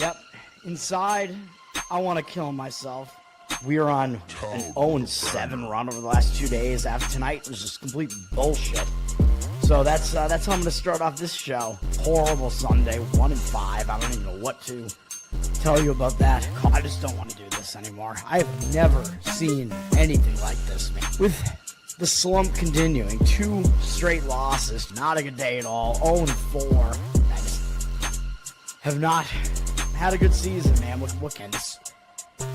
Yep. Inside, I want to kill myself. We are on an 0-7 run over the last 2 days. After tonight was just complete bullshit. So that's how I'm going to start off this show. Horrible Sunday, 1-5. I don't even know what to tell you about that. I just don't want to do this anymore. I have never seen anything like this, man. With the slump continuing, 2 straight losses, not a good day at all. 0-4. I just have not had a good season, man. What can this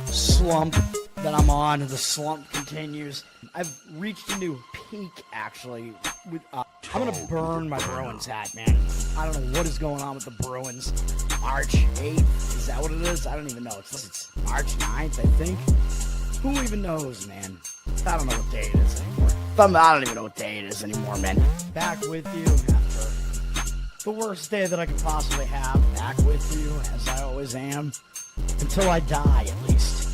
slump that I'm on? The slump continues. I've reached a new peak, actually. I'm going to burn my Bruins hat, man. I don't know what is going on with the Bruins. March 8th, is that what it is? I don't even know. It's March 9th, I think. Who even knows, man? I don't know what day it is anymore. I don't even know what day it is anymore, man. Back with you after the worst day that I could possibly have. Back with you, as I always am. Until I die, at least.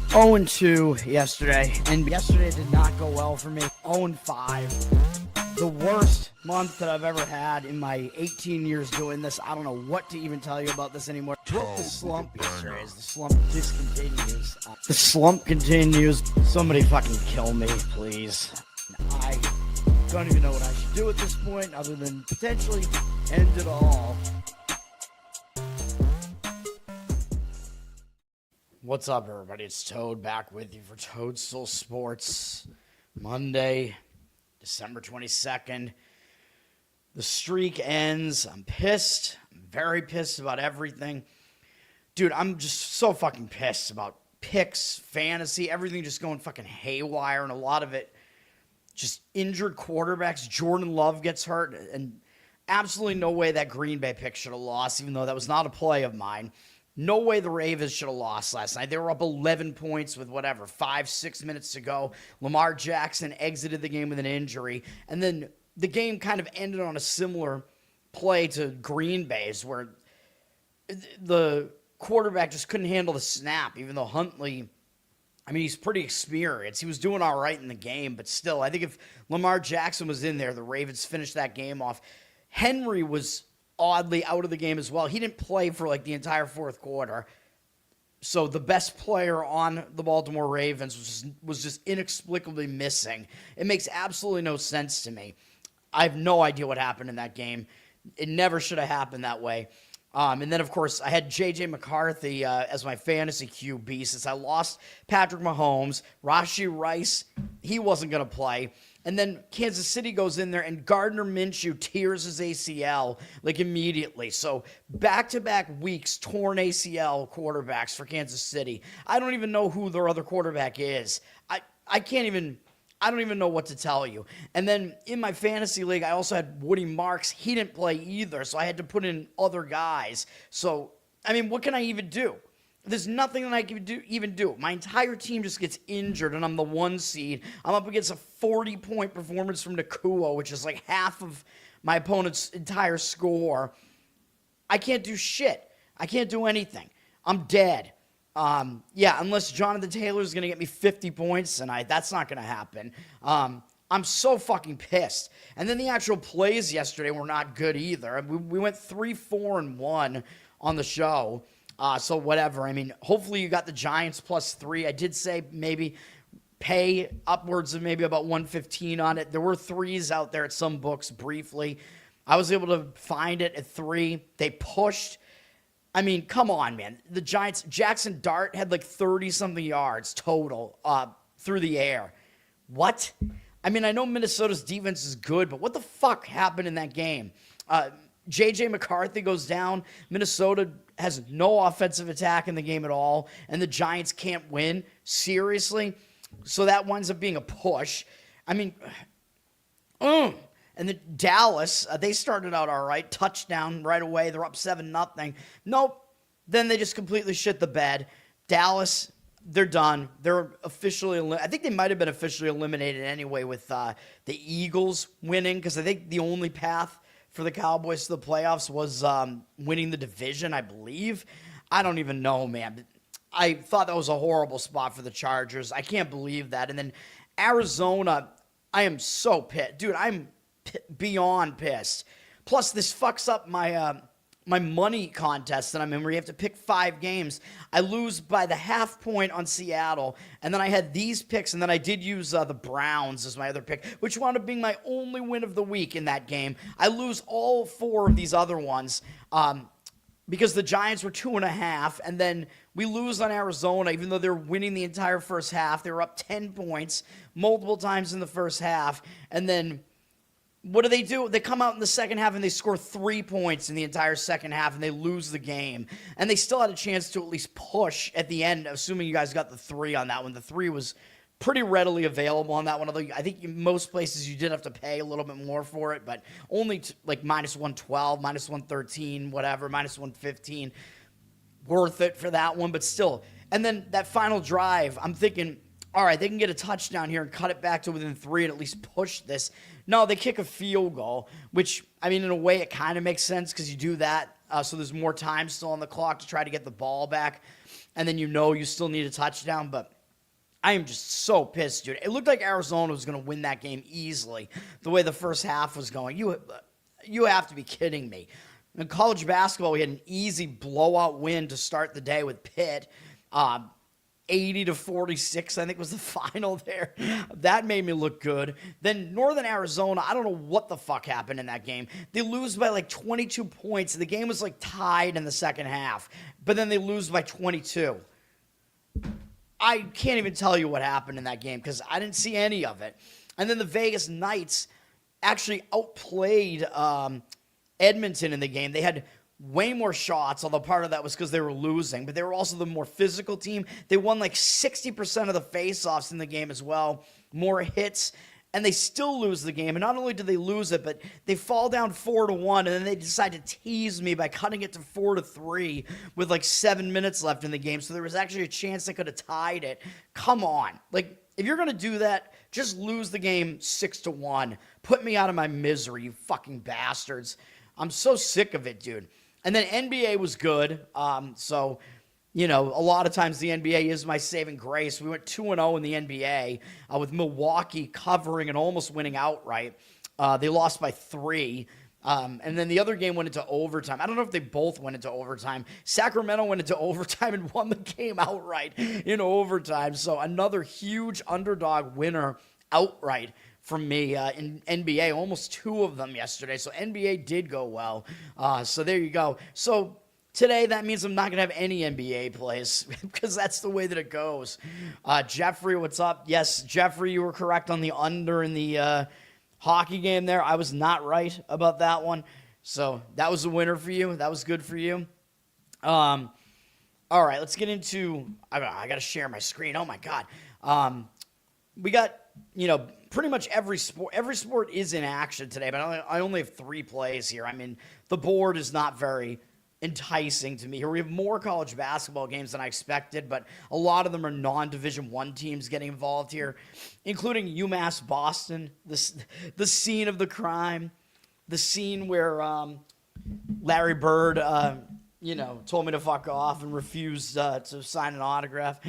0-2 yesterday, and yesterday did not go well for me. 0-5. The worst month that I've ever had in my 18 years doing this. I don't know what to even tell you about this anymore. Broke the slump yesterday as the slump discontinues. The slump continues. Somebody fucking kill me, please. I don't even know what I should do at this point other than potentially end it all. What's up, everybody? It's Toad back with you for Toad Stool Sports. Monday, December 22nd. The streak ends. I'm pissed. I'm very pissed about everything. Dude, I'm just so fucking pissed about picks, fantasy, everything just going fucking haywire, and a lot of it just injured quarterbacks. Jordan Love gets hurt, and absolutely no way that Green Bay pick should have lost, even though that was not a play of mine. No way the Ravens should have lost last night. They were up 11 points with 5-6 minutes to go. Lamar Jackson exited the game with an injury. And then the game kind of ended on a similar play to Green Bay's, where the quarterback just couldn't handle the snap, even though Huntley, he's pretty experienced. He was doing all right in the game, but still, I think if Lamar Jackson was in there, the Ravens finished that game off. Henry was oddly out of the game as well. He didn't play for the entire fourth quarter. So the best player on the Baltimore Ravens was just inexplicably missing. It makes absolutely no sense to me. I have no idea what happened in that game. It never should have happened that way. And then, of course, I had J.J. McCarthy as my fantasy QB since I lost Patrick Mahomes. Rashee Rice, he wasn't going to play. And then Kansas City goes in there, and Gardner Minshew tears his ACL, immediately. So back-to-back weeks, torn ACL quarterbacks for Kansas City. I don't even know who their other quarterback is. I don't even know what to tell you. And then in my fantasy league, I also had Woody Marks. He didn't play either, so I had to put in other guys. So, what can I even do? There's nothing that I can even do. My entire team just gets injured, and I'm the 1 seed. I'm up against a 40-point performance from Nakua, which is half of my opponent's entire score. I can't do shit. I can't do anything. I'm dead. Unless Jonathan Taylor's going to get me 50 points tonight. That's not going to happen. I'm so fucking pissed. And then the actual plays yesterday were not good either. We went 3-4-1 on the show. So whatever. Hopefully you got the Giants +3. I did say maybe pay upwards of maybe about 115 on it. There were 3s out there at some books briefly. I was able to find it at 3. They pushed. Come on, man. The Giants, Jackson Dart had 30-something yards total through the air. What? I know Minnesota's defense is good, but what the fuck happened in that game? J.J. McCarthy goes down. Minnesota has no offensive attack in the game at all, and the Giants can't win. Seriously? So that winds up being a push. And then Dallas, they started out all right. Touchdown right away. They're up 7-0. Nope. Then they just completely shit the bed. Dallas, they're done. They're officially I think they might have been officially eliminated anyway with the Eagles winning, because I think the only path for the Cowboys to the playoffs was winning the division, I believe. I don't even know, man. I thought that was a horrible spot for the Chargers. I can't believe that. And then Arizona, I am so pissed. Dude, I'm beyond pissed. Plus, this fucks up my my money contest that I'm in where you have to pick 5 games. I lose by the half point on Seattle, and then I had these picks, and then I did use the Browns as my other pick, which wound up being my only win of the week in that game. I lose all 4 of these other ones because the Giants were 2.5, and then we lose on Arizona, even though they're winning the entire first half. They were up 10 points multiple times in the first half, and then what do? They come out in the second half and they score 3 points in the entire second half and they lose the game. And they still had a chance to at least push at the end, assuming you guys got the 3 on that one. The 3 was pretty readily available on that one. Although I think in most places you did have to pay a little bit more for it, but only like minus 112, minus 113, whatever, minus 115. Worth it for that one, but still. And then that final drive, I'm thinking, all right, they can get a touchdown here and cut it back to within 3 and at least push this. No, they kick a field goal, which, I mean, in a way it kind of makes sense because you do that so there's more time still on the clock to try to get the ball back, and then you still need a touchdown, but I am just so pissed, dude. It looked like Arizona was going to win that game easily the way the first half was going. You have to be kidding me. In college basketball, we had an easy blowout win to start the day with Pitt. 80-46, I think was the final there. That made me look good. Then Northern Arizona, I don't know what the fuck happened in that game. They lose by like 22 points. The game was like tied in the second half, but then they lose by 22. I can't even tell you what happened in that game because I didn't see any of it. And then the Vegas Knights actually outplayed Edmonton in the game. They had way more shots, although part of that was because they were losing, but they were also the more physical team. They won like 60% of the faceoffs in the game as well, more hits, and they still lose the game. And not only did they lose it, but they fall down 4-1, and then they decide to tease me by cutting it to 4-3 with like 7 minutes left in the game. So there was actually a chance they could have tied it. Come on. Like, if you're going to do that, just lose the game 6-1. Put me out of my misery, you fucking bastards. I'm so sick of it, dude. And then NBA was good. So, a lot of times the NBA is my saving grace. We went 2-0 in the NBA with Milwaukee covering and almost winning outright. They lost by 3. And then the other game went into overtime. I don't know if they both went into overtime. Sacramento went into overtime and won the game outright in overtime. So another huge underdog winner outright from me in NBA, almost 2 of them yesterday. So NBA did go well. So there you go. So today, that means I'm not going to have any NBA plays because that's the way that it goes. Jeffrey, what's up? Yes, Jeffrey, you were correct on the under in the hockey game there. I was not right about that one. So that was a winner for you. That was good for you. All right, let's get into – I got to share my screen. Oh, my God. We got, pretty much every sport is in action today, but I only have 3 plays here. I mean, the board is not very enticing to me here. We have more college basketball games than I expected, but a lot of them are non-Division I teams getting involved here, including UMass Boston, the scene of the crime, the scene where Larry Bird, told me to fuck off and refused to sign an autograph.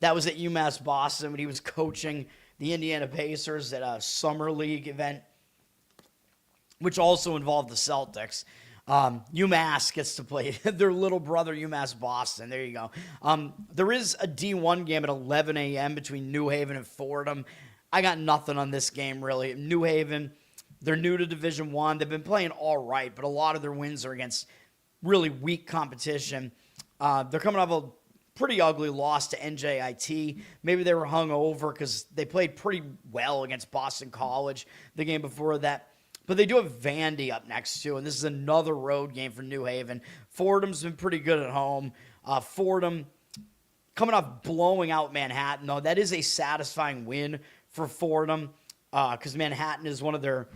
That was at UMass Boston when he was coaching the Indiana Pacers at a summer league event, which also involved the Celtics. UMass gets to play their little brother, UMass Boston. There you go. There is a D1 game at 11 a.m. between New Haven and Fordham. I got nothing on this game, really. New Haven, they're new to Division I. They've been playing all right, but a lot of their wins are against really weak competition. They're coming off a pretty ugly loss to NJIT. Maybe they were hung over because they played pretty well against Boston College the game before that. But they do have Vandy up next, too, and this is another road game for New Haven. Fordham's been pretty good at home. Fordham coming off blowing out Manhattan, though. That is a satisfying win for Fordham because Manhattan is one of their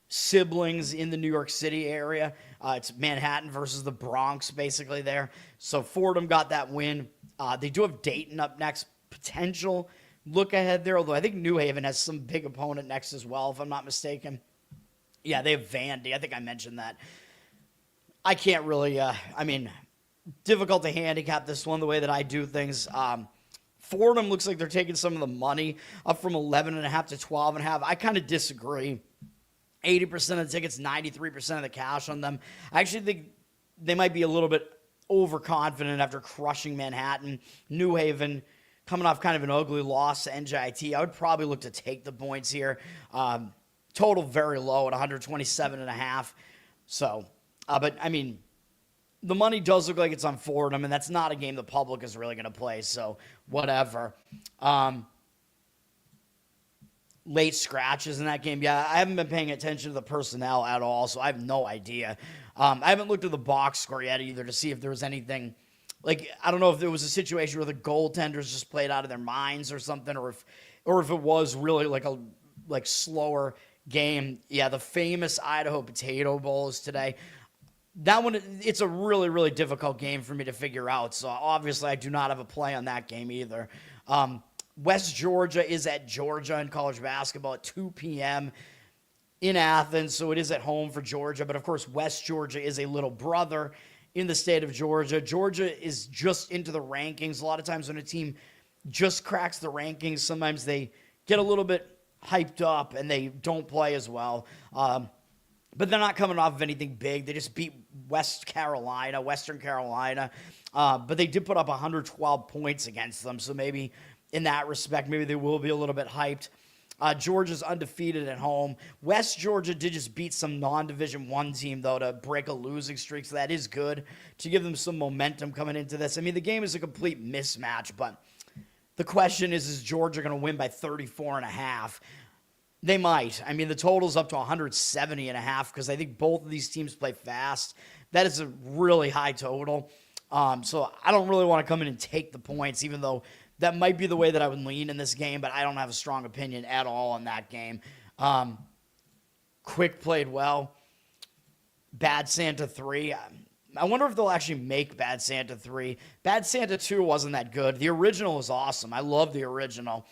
siblings in the New York City area. It's Manhattan versus the Bronx, basically, there. So Fordham got that win. They do have Dayton up next. Potential look ahead there, although I think New Haven has some big opponent next as well, if I'm not mistaken. Yeah, they have Vandy. I think I mentioned that. I can't really, difficult to handicap this one the way that I do things. Fordham looks like they're taking some of the money up from 11.5 to 12.5. I kind of disagree. 80% of the tickets, 93% of the cash on them. I actually think they might be a little bit overconfident after crushing Manhattan. New Haven coming off kind of an ugly loss to NJIT. I would probably look to take the points here. Total very low at 127.5. So, but I mean, the money does look like it's on Fordham, and that's not a game the public is really going to play. So, whatever. Late scratches in that game. Yeah, I haven't been paying attention to the personnel at all, so I have no idea. I haven't looked at the box score yet either to see if there was anything. Like, I don't know if there was a situation where the goaltenders just played out of their minds or something, or if it was really like a slower game. Yeah, the famous Idaho Potato Bowl is today. That one, it's a really, really difficult game for me to figure out. So obviously I do not have a play on that game either. West Georgia is at Georgia in college basketball at 2 p.m. in Athens. So it is at home for Georgia. But of course, West Georgia is a little brother in the state of Georgia. Georgia is just into the rankings. A lot of times when a team just cracks the rankings, sometimes they get a little bit hyped up and they don't play as well. But they're not coming off of anything big. They just beat Western Carolina. But they did put up 112 points against them. So maybe in that respect, maybe they will be a little bit hyped. Georgia's undefeated at home. West Georgia did just beat some non-Division I team, though, to break a losing streak. So that is good to give them some momentum coming into this. I mean, the game is a complete mismatch. But the question is Georgia going to win by 34.5? They might. I mean, the total's up to 170.5 because I think both of these teams play fast. That is a really high total. So I don't really want to come in and take the points, even though that might be the way that I would lean in this game, but I don't have a strong opinion at all on that game. Quick played well. Bad Santa 3. I wonder if they'll actually make Bad Santa 3. Bad Santa 2 wasn't that good. The original was awesome. I love the original.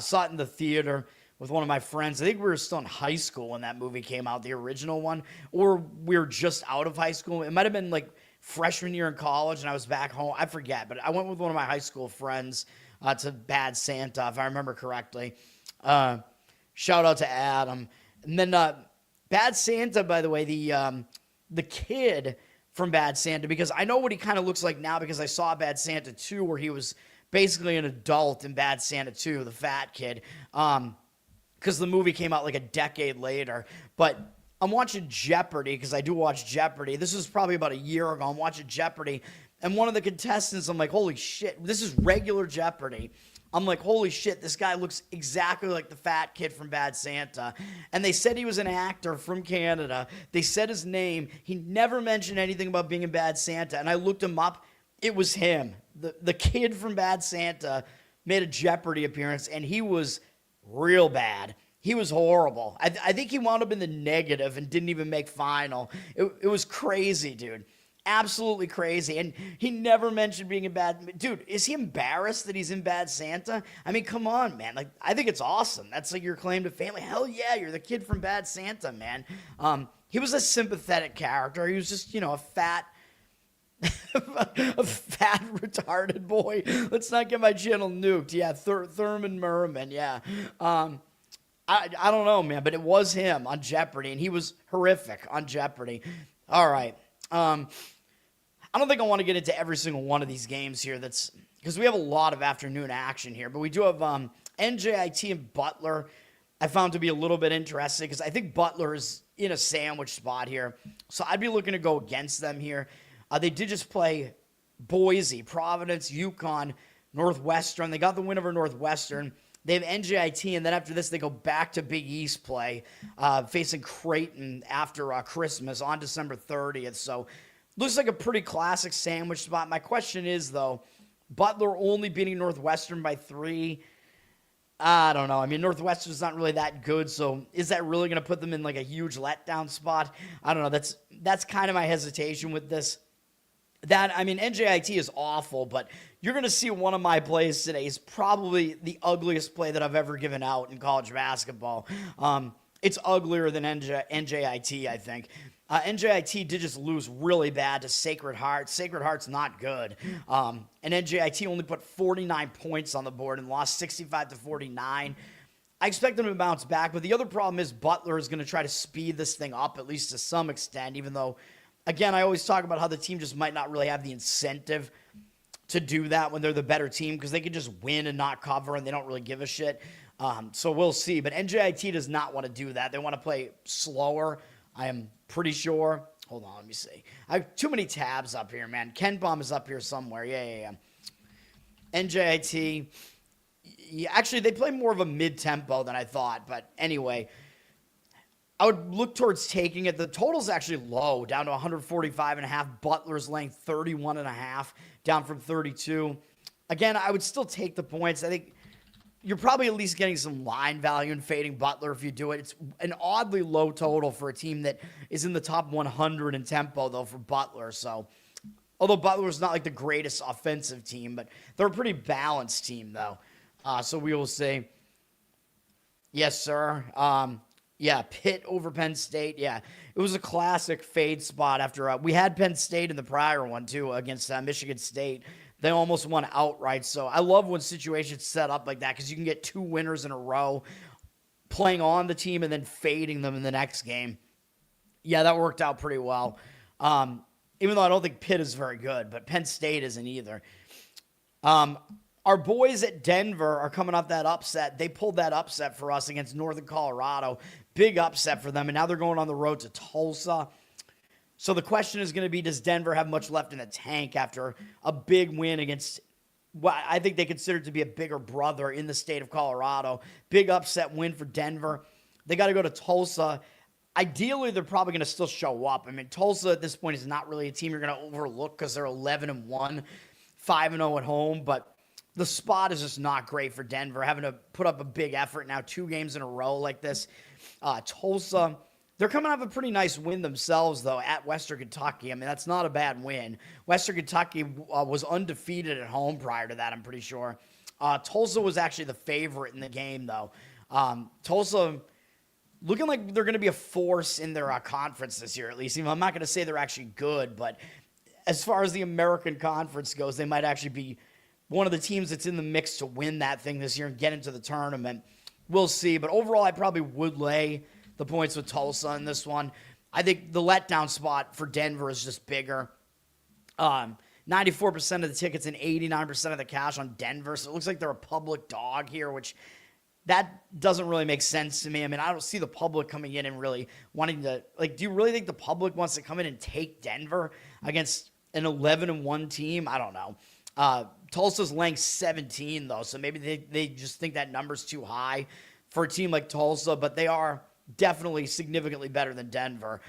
Saw it in the theater with one of my friends. I think we were still in high school when that movie came out, the original one, or we were just out of high school. It might have been like freshman year in college, and I was back home. I forget, but I went with one of my high school friends to Bad Santa, if I remember correctly. Shout out to Adam. And then Bad Santa, by the way, the kid from Bad Santa, because I know what he kind of looks like now because I saw Bad Santa 2 where he was basically an adult in Bad Santa 2, the fat kid. Because the movie came out like a decade later. But I'm watching Jeopardy because I do watch Jeopardy. This was probably about a year ago. I'm watching Jeopardy. And one of the contestants, I'm like, holy shit, this is regular Jeopardy. I'm like, holy shit, this guy looks exactly like the fat kid from Bad Santa. And they said he was an actor from Canada. They said his name. He never mentioned anything about being in Bad Santa. And I looked him up. It was him. The kid from Bad Santa made a Jeopardy appearance, and he was real bad. He was horrible. I think he wound up in the negative and didn't even make final. It was crazy, dude. Absolutely crazy. And he never mentioned being in Bad... Dude, is he embarrassed that he's in Bad Santa? I mean, come on, man. Like, I think it's awesome. That's like your claim to fame. Hell yeah, you're the kid from Bad Santa, man. He was a sympathetic character. He was just, a fat... a fat, retarded boy. Let's not get my channel nuked. Yeah, Thurman Merman, yeah. I don't know, man, but it was him on Jeopardy, and he was horrific on Jeopardy. All right. I don't think I want to get into every single one of these games here. That's because we have a lot of afternoon action here, but we do have NJIT and Butler. I found to be a little bit interesting because I think Butler is in a sandwich spot here, so I'd be looking to go against them here. They did just play Boise, Providence, UConn, Northwestern. They got the win over Northwestern. They have NJIT, and then after this, they go back to Big East play, facing Creighton after Christmas on December 30th. So, looks like a pretty classic sandwich spot. My question is, though, Butler only beating Northwestern by 3. I don't know. I mean, Northwestern's not really that good, so is that really going to put them in like a huge letdown spot? I don't know. That's kind of my hesitation with this. NJIT is awful, but you're going to see one of my plays today is probably the ugliest play that I've ever given out in college basketball. It's uglier than NJIT, I think. NJIT did just lose really bad to Sacred Heart. Sacred Heart's not good. And NJIT only put 49 points on the board and lost 65-49. I expect them to bounce back, but the other problem is Butler is going to try to speed this thing up, at least to some extent, even though, again, I always talk about how the team just might not really have the incentive to do that when they're the better team because they can just win and not cover and they don't really give a shit. So we'll see. But NJIT does not want to do that. They want to play slower, I am pretty sure. Hold on, let me see. I have too many tabs up here, man. Ken Bomb is up here somewhere. Yeah. NJIT. Yeah, actually, they play more of a mid-tempo than I thought. But anyway, I would look towards taking it. The total's actually low, down to 145.5. Butler's laying 31.5, down from 32. Again, I would still take the points. I think you're probably at least getting some line value in fading Butler if you do it. It's an oddly low total for a team that is in the top 100 in tempo, though, for Butler. So, although Butler's not like the greatest offensive team, but they're a pretty balanced team, though. So we will say, yes, sir. Yeah, Pitt over Penn State. Yeah, it was a classic fade spot after we had Penn State in the prior one, too, against Michigan State. They almost won outright. So I love when situations set up like that because you can get two winners in a row playing on the team and then fading them in the next game. Yeah, that worked out pretty well. Even though I don't think Pitt is very good, but Penn State isn't either. Our boys at Denver are coming off that upset. They pulled that upset for us against Northern Colorado. Big upset for them, and now they're going on the road to Tulsa. So the question is going to be, does Denver have much left in the tank after a big win against what I think they consider to be a bigger brother in the state of Colorado? Big upset win for Denver. They got to go to Tulsa. Ideally, they're probably going to still show up. I mean, Tulsa at this point is not really a team you're going to overlook because they're 11-1, 5-0 at home, but the spot is just not great for Denver, having to put up a big effort now, 2 games in a row like this. Tulsa, they're coming off a pretty nice win themselves, though, at Western Kentucky. I mean, that's not a bad win. Western Kentucky was undefeated at home prior to that, I'm pretty sure. Tulsa was actually the favorite in the game, though. Tulsa looking like they're going to be a force in their conference this year, at least. Even I'm not going to say they're actually good, but as far as the American Conference goes, they might actually be one of the teams that's in the mix to win that thing this year and get into the tournament. We'll see. But overall, I probably would lay the points with Tulsa in this one. I think the letdown spot for Denver is just bigger. 94% of the tickets and 89% of the cash on Denver. So it looks like they're a public dog here, which that doesn't really make sense to me. I mean, I don't see the public coming in and really wanting to, like, do you really think the public wants to come in and take Denver against an 11-1 team? I don't know. Tulsa's laying 17, though, so maybe they just think that number's too high for a team like Tulsa, but they are definitely significantly better than Denver.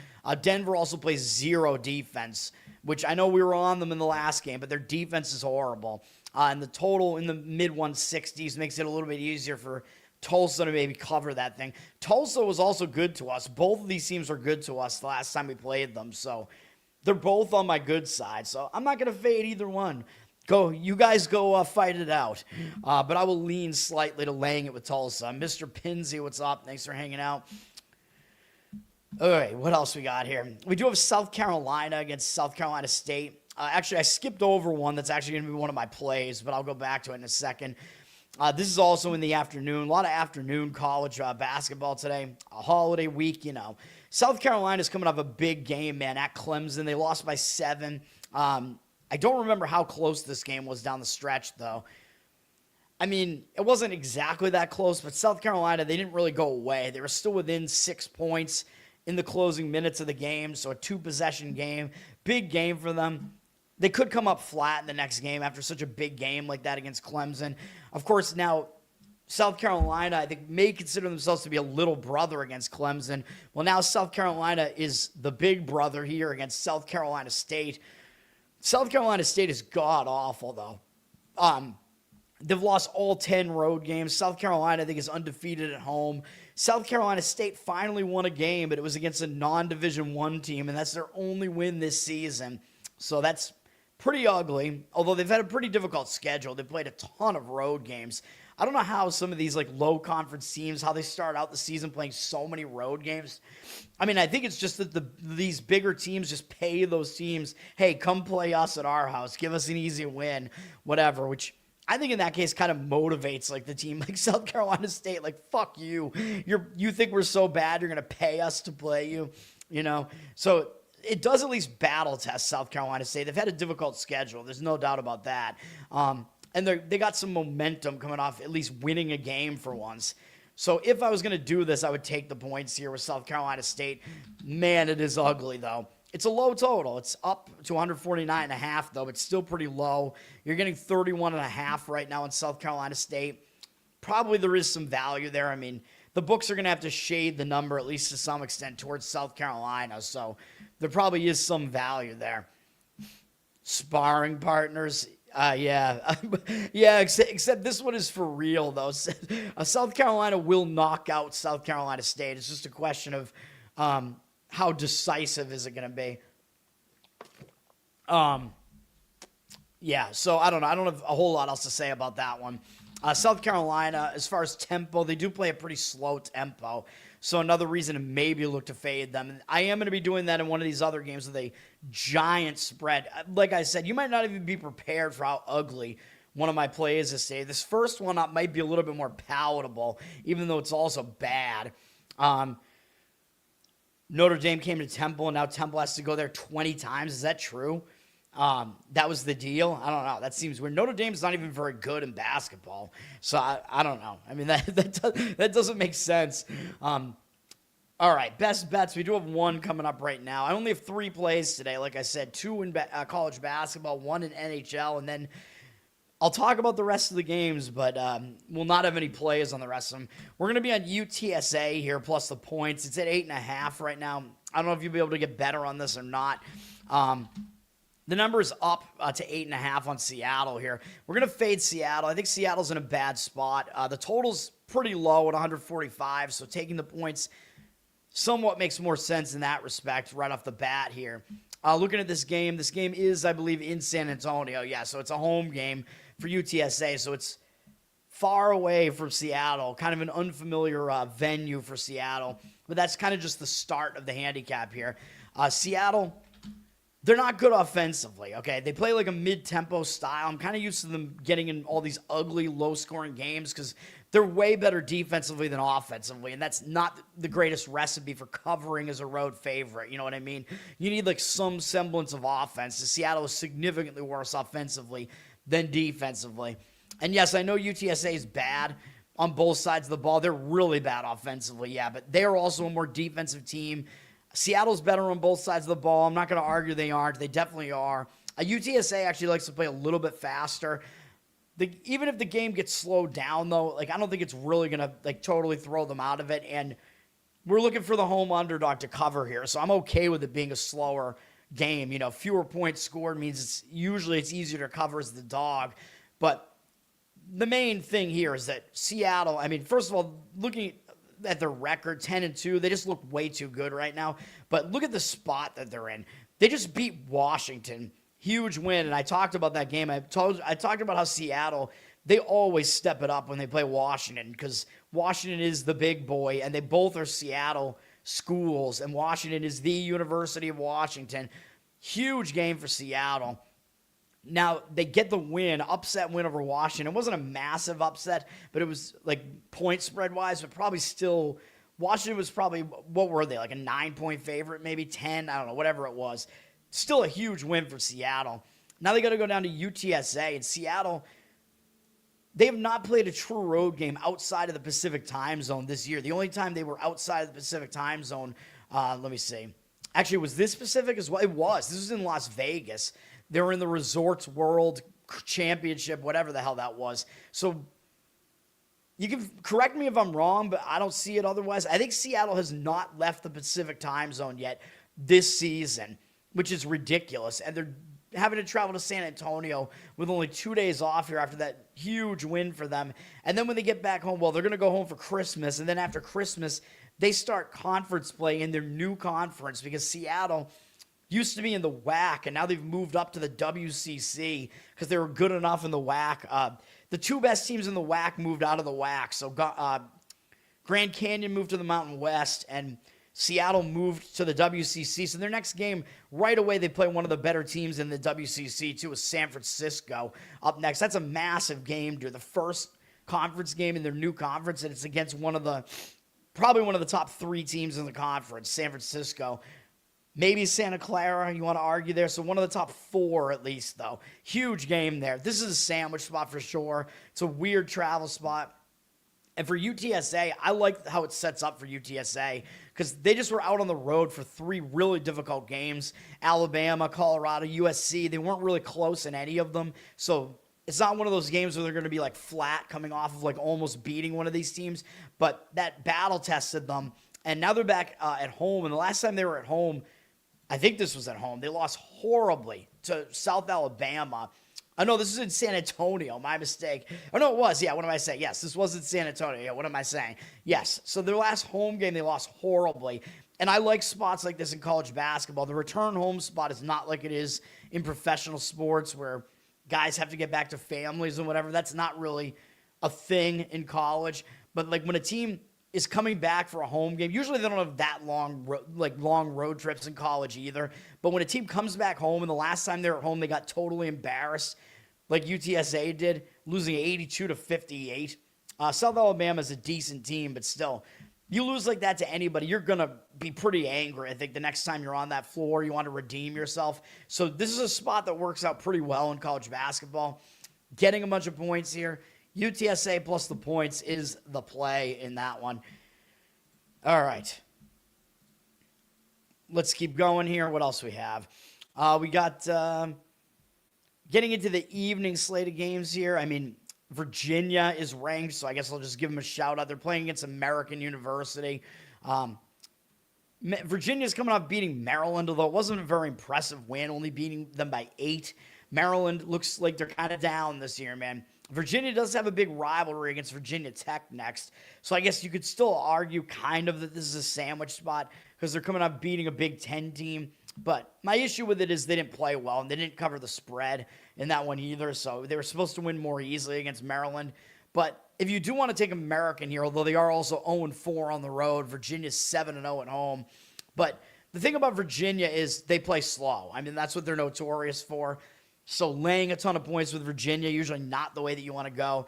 Denver also plays zero defense, which I know we were on them in the last game, but their defense is horrible. And the total in the mid-160s makes it a little bit easier for Tulsa to maybe cover that thing. Tulsa was also good to us. Both of these teams were good to us the last time we played them, so they're both on my good side. So I'm not going to fade either one. You guys go fight it out. But I will lean slightly to laying it with Tulsa. Mr. Pinsey, what's up? Thanks for hanging out. All right, what else we got here? We do have South Carolina against South Carolina State. Actually, I skipped over one that's actually going to be one of my plays, but I'll go back to it in a second. This is also in the afternoon. A lot of afternoon college basketball today. A holiday week, you know. South Carolina's coming off a big game, man, at Clemson. They lost by 7. I don't remember how close this game was down the stretch, though. I mean, it wasn't exactly that close, but South Carolina, they didn't really go away. They were still within 6 points in the closing minutes of the game, so a 2-possession game. Big game for them. They could come up flat in the next game after such a big game like that against Clemson. Of course, now South Carolina, I think, may consider themselves to be a little brother against Clemson. Well, now South Carolina is the big brother here against South Carolina State. South Carolina State is god-awful, though. They've lost all 10 road games. South Carolina, I think, is undefeated at home. South Carolina State finally won a game, but it was against a non-Division I team, and that's their only win this season. So that's pretty ugly, although they've had a pretty difficult schedule. They've played a ton of road games. I don't know how some of these like low conference teams, how they start out the season playing so many road games. I mean, I think it's just that these bigger teams just pay those teams, hey, come play us at our house. Give us an easy win, whatever, which I think in that case kind of motivates like the team like South Carolina State, like, fuck you. You think we're so bad you're going to pay us to play you, you know? So it does at least battle test South Carolina State. They've had a difficult schedule. There's no doubt about that. And they got some momentum coming off at least winning a game for once. So if I was going to do this, I would take the points here with South Carolina State. Man, it is ugly, though. It's a low total. It's up to 149.5, though. It's still pretty low. You're getting 31.5 right now in South Carolina State. Probably there is some value there. I mean, the books are going to have to shade the number, at least to some extent, towards South Carolina. So there probably is some value there. Sparring partners. Yeah, except this one is for real, though. South Carolina will knock out South Carolina State. It's just a question of how decisive is it going to be? Yeah, so I don't know. I don't have a whole lot else to say about that one. South Carolina, as far as tempo, they do play a pretty slow tempo. So another reason to maybe look to fade them. I am going to be doing that in one of these other games with a giant spread. Like I said, you might not even be prepared for how ugly one of my plays is today. This first one up might be a little bit more palatable, even though it's also bad. Notre Dame came to Temple, and now Temple has to go there 20 times. Is that true? That was the deal? I don't know. That seems weird. Notre Dame's not even very good in basketball. So I don't know. I mean, that doesn't make sense. All right, best bets. We do have one coming up right now. I only have 3 plays today. Like I said, 2 in college basketball, 1 in NHL, and then I'll talk about the rest of the games, but we'll not have any plays on the rest of them. We're going to be on UTSA here, plus the points. It's at 8.5 right now. I don't know if you'll be able to get better on this or not. The number is up to 8.5 on Seattle here. We're going to fade Seattle. I think Seattle's in a bad spot. The total's pretty low at 145, so taking the points somewhat makes more sense in that respect right off the bat here. Looking at this game is, I believe, in San Antonio. Yeah, so it's a home game for UTSA, so it's far away from Seattle, kind of an unfamiliar venue for Seattle. But that's kind of just the start of the handicap here. Seattle, they're not good offensively, okay? They play like a mid-tempo style. I'm kind of used to them getting in all these ugly, low-scoring games because they're way better defensively than offensively, and that's not the greatest recipe for covering as a road favorite. You know what I mean? You need like some semblance of offense. Seattle is significantly worse offensively than defensively. And yes, I know UTSA is bad on both sides of the ball. They're really bad offensively, yeah, but they're also a more defensive team. Seattle's better on both sides of the ball. I'm not going to argue they aren't. They definitely are. UTSA actually likes to play a little bit faster. Even if the game gets slowed down, though, like I don't think it's really going to like totally throw them out of it. And we're looking for the home underdog to cover here, so I'm okay with it being a slower game. You know, fewer points scored means it's easier to cover as the dog. But the main thing here is that Seattle, I mean, first of all, looking at their record, 10-2, they just look way too good right now. But look at the spot that they're in. They just beat Washington. Huge win, and I talked about that game. I talked about how Seattle, they always step it up when they play Washington because Washington is the big boy, and they both are Seattle schools, and Washington is the University of Washington. Huge game for Seattle. Now, they get the win, upset win over Washington. It wasn't a massive upset, but it was like point spread-wise, but probably still, Washington was probably, what were they, like a 9-point favorite, maybe 10, I don't know, whatever it was. Still a huge win for Seattle. Now they got to go down to UTSA. And Seattle, they have not played a true road game outside of the Pacific time zone this year. The only time they were outside of the Pacific time zone, let me see. Actually, was this Pacific as well? It was. This was in Las Vegas. They were in the Resorts World Championship, whatever the hell that was. So you can correct me if I'm wrong, but I don't see it otherwise. I think Seattle has not left the Pacific time zone yet this season, which is ridiculous. And they're having to travel to San Antonio with only 2 days off here after that huge win for them. And then when they get back home, well, they're going to go home for Christmas. And then after Christmas, they start conference play in their new conference because Seattle used to be in the WAC, and now they've moved up to the WCC because they were good enough in the WAC. The 2 best teams in the WAC moved out of the WAC. So Grand Canyon moved to the Mountain West, and Seattle moved to the WCC, so their next game, right away, they play one of the better teams in the WCC, too, with San Francisco up next. That's a massive game, dude. The first conference game in their new conference, and it's against probably one of the top 3 teams in the conference, San Francisco. Maybe Santa Clara, you want to argue there. So one of the top 4 at least, though. Huge game there. This is a sandwich spot for sure. It's a weird travel spot. And for UTSA, I like how it sets up for UTSA because they just were out on the road for 3 really difficult games. Alabama, Colorado, USC. They weren't really close in any of them. So it's not one of those games where they're going to be like flat coming off of like almost beating one of these teams. But that battle tested them. And now they're back at home. And the last time they were at home, I think this was at home, they lost horribly to South Alabama. Oh, no, this is in San Antonio. My mistake. Oh, no, it was. Yeah, what am I saying? Yes, this was in San Antonio. Yeah, what am I saying? Yes. So their last home game, they lost horribly. And I like spots like this in college basketball. The return home spot is not like it is in professional sports where guys have to get back to families and whatever. That's not really a thing in college. But like when a team is coming back for a home game, usually they don't have that long road trips in college either. But when a team comes back home, and the last time they were at home, they got totally embarrassed, like UTSA did, losing 82-58. South Alabama is a decent team, but still, you lose like that to anybody, you're going to be pretty angry. I think the next time you're on that floor, you want to redeem yourself. So this is a spot that works out pretty well in college basketball. Getting a bunch of points here. UTSA plus the points is the play in that one. All right. Let's keep going here. What else we have? We got getting into the evening slate of games here. I mean, Virginia is ranked, so I guess I'll just give them a shout out. They're playing against American University. Virginia's coming off beating Maryland, although it wasn't a very impressive win, only beating them by 8. Maryland looks like they're kind of down this year, man. Virginia does have a big rivalry against Virginia Tech next, so I guess you could still argue kind of that this is a sandwich spot because they're coming up beating a Big Ten team. But my issue with it is they didn't play well, and they didn't cover the spread in that one either, so they were supposed to win more easily against Maryland. But if you do want to take American here, although they are also 0-4 on the road, Virginia's 7-0 at home. But the thing about Virginia is they play slow. I mean, that's what they're notorious for. So laying a ton of points with Virginia, usually not the way that you want to go.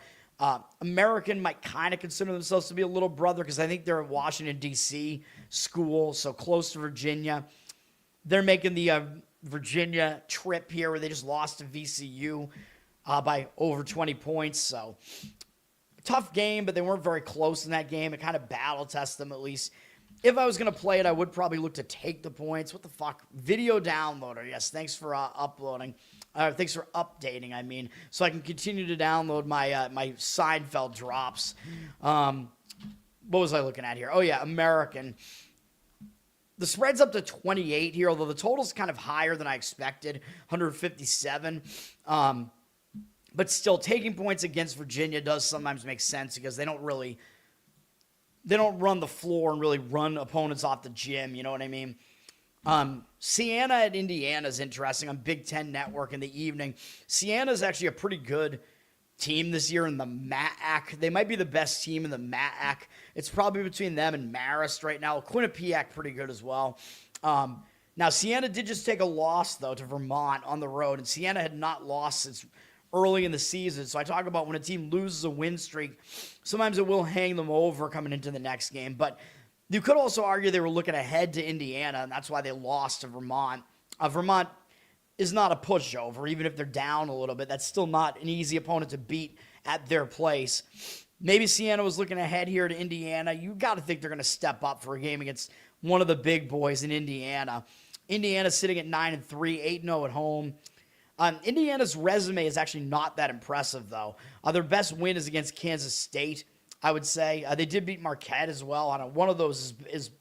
American might kind of consider themselves to be a little brother because I think they're a Washington, D.C. school, so close to Virginia. They're making the Virginia trip here where they just lost to VCU by over 20 points. So tough game, but they weren't very close in that game. It kind of battle tested them at least. If I was going to play it, I would probably look to take the points. What the fuck? Video downloader. Yes, thanks for uploading. Thanks for updating, I mean, so I can continue to download my my Seinfeld drops. What was I looking at here? Oh, yeah, American. The spread's up to 28 here, although the total's kind of higher than I expected, 157. But still, taking points against Virginia does sometimes make sense because they don't run the floor and really run opponents off the gym, you know what I mean? Siena at Indiana is interesting on Big Ten Network in the evening. Siena is actually a pretty good team this year in the MAAC. They might be the best team in the MAAC. It's probably between them and Marist right now. Quinnipiac pretty good as well. Now, Siena did just take a loss, though, to Vermont on the road, and Siena had not lost since early in the season. So I talk about when a team loses a win streak, sometimes it will hang them over coming into the next game. But you could also argue they were looking ahead to Indiana, and that's why they lost to Vermont. Vermont is not a pushover, even if they're down a little bit. That's still not an easy opponent to beat at their place. Maybe Siena was looking ahead here to Indiana. You got to think they're going to step up for a game against one of the big boys in Indiana. Indiana's sitting at 9-3, 8-0 at home. Indiana's resume is actually not that impressive, though. Their best win is against Kansas State, I would say. They did beat Marquette as well. One of those is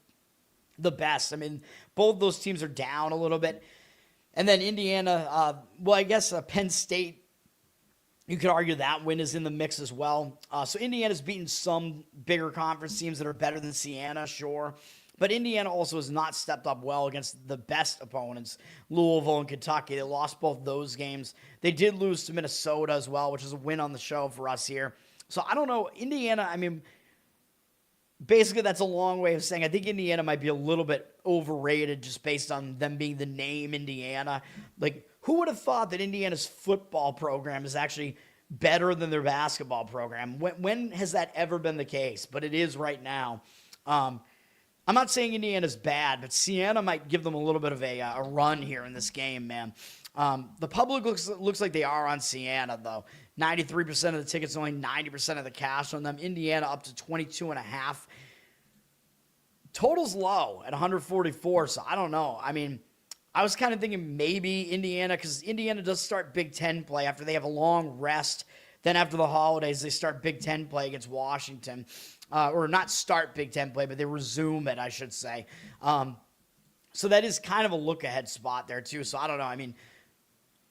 the best. I mean, both those teams are down a little bit. And then Indiana, I guess Penn State, you could argue that win is in the mix as well. So Indiana's beaten some bigger conference teams that are better than Siena, sure. But Indiana also has not stepped up well against the best opponents, Louisville and Kentucky. They lost both those games. They did lose to Minnesota as well, which is a win on the show for us here. So I don't know. Indiana, I mean, basically that's a long way of saying I think Indiana might be a little bit overrated just based on them being the name Indiana. Like, who would have thought that Indiana's football program is actually better than their basketball program? When has that ever been the case? But it is right now. I'm not saying Indiana's bad, but Siena might give them a little bit of a run here in this game, man. The public looks like they are on Siena, though. 93% of the tickets, only 90% of the cash on them. Indiana up to 22.5. Total's low at 144, so I don't know. I mean, I was kind of thinking maybe Indiana, because Indiana does start Big Ten play after they have a long rest. Then after the holidays, they start Big Ten play against Washington. Or not start Big Ten play, but they resume it, I should say. So that is kind of a look-ahead spot there, too. So I don't know. I mean,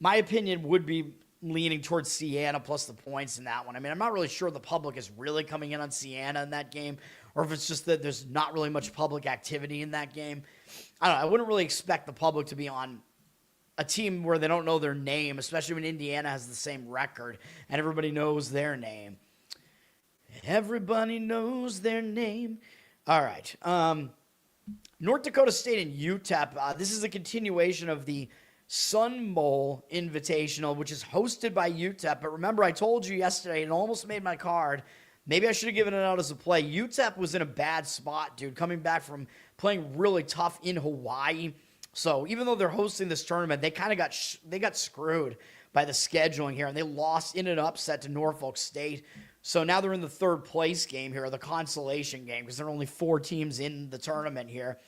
my opinion would be leaning towards Siena plus the points in that one. I mean, I'm not really sure the public is really coming in on Siena in that game, or if it's just that there's not really much public activity in that game. I don't know. I wouldn't really expect the public to be on a team where they don't know their name, especially when Indiana has the same record and everybody knows their name. Everybody knows their name. All right. North Dakota State and UTEP. This is a continuation of the Sun Bowl Invitational, which is hosted by UTEP. But remember, I told you yesterday, and almost made my card. Maybe I should have given it out as a play. UTEP was in a bad spot, dude, coming back from playing really tough in Hawaii. So even though they're hosting this tournament, they kind of got screwed by the scheduling here, and they lost in an upset to Norfolk State. So now they're in the third place game here, the consolation game, because there are only 4 teams in the tournament here,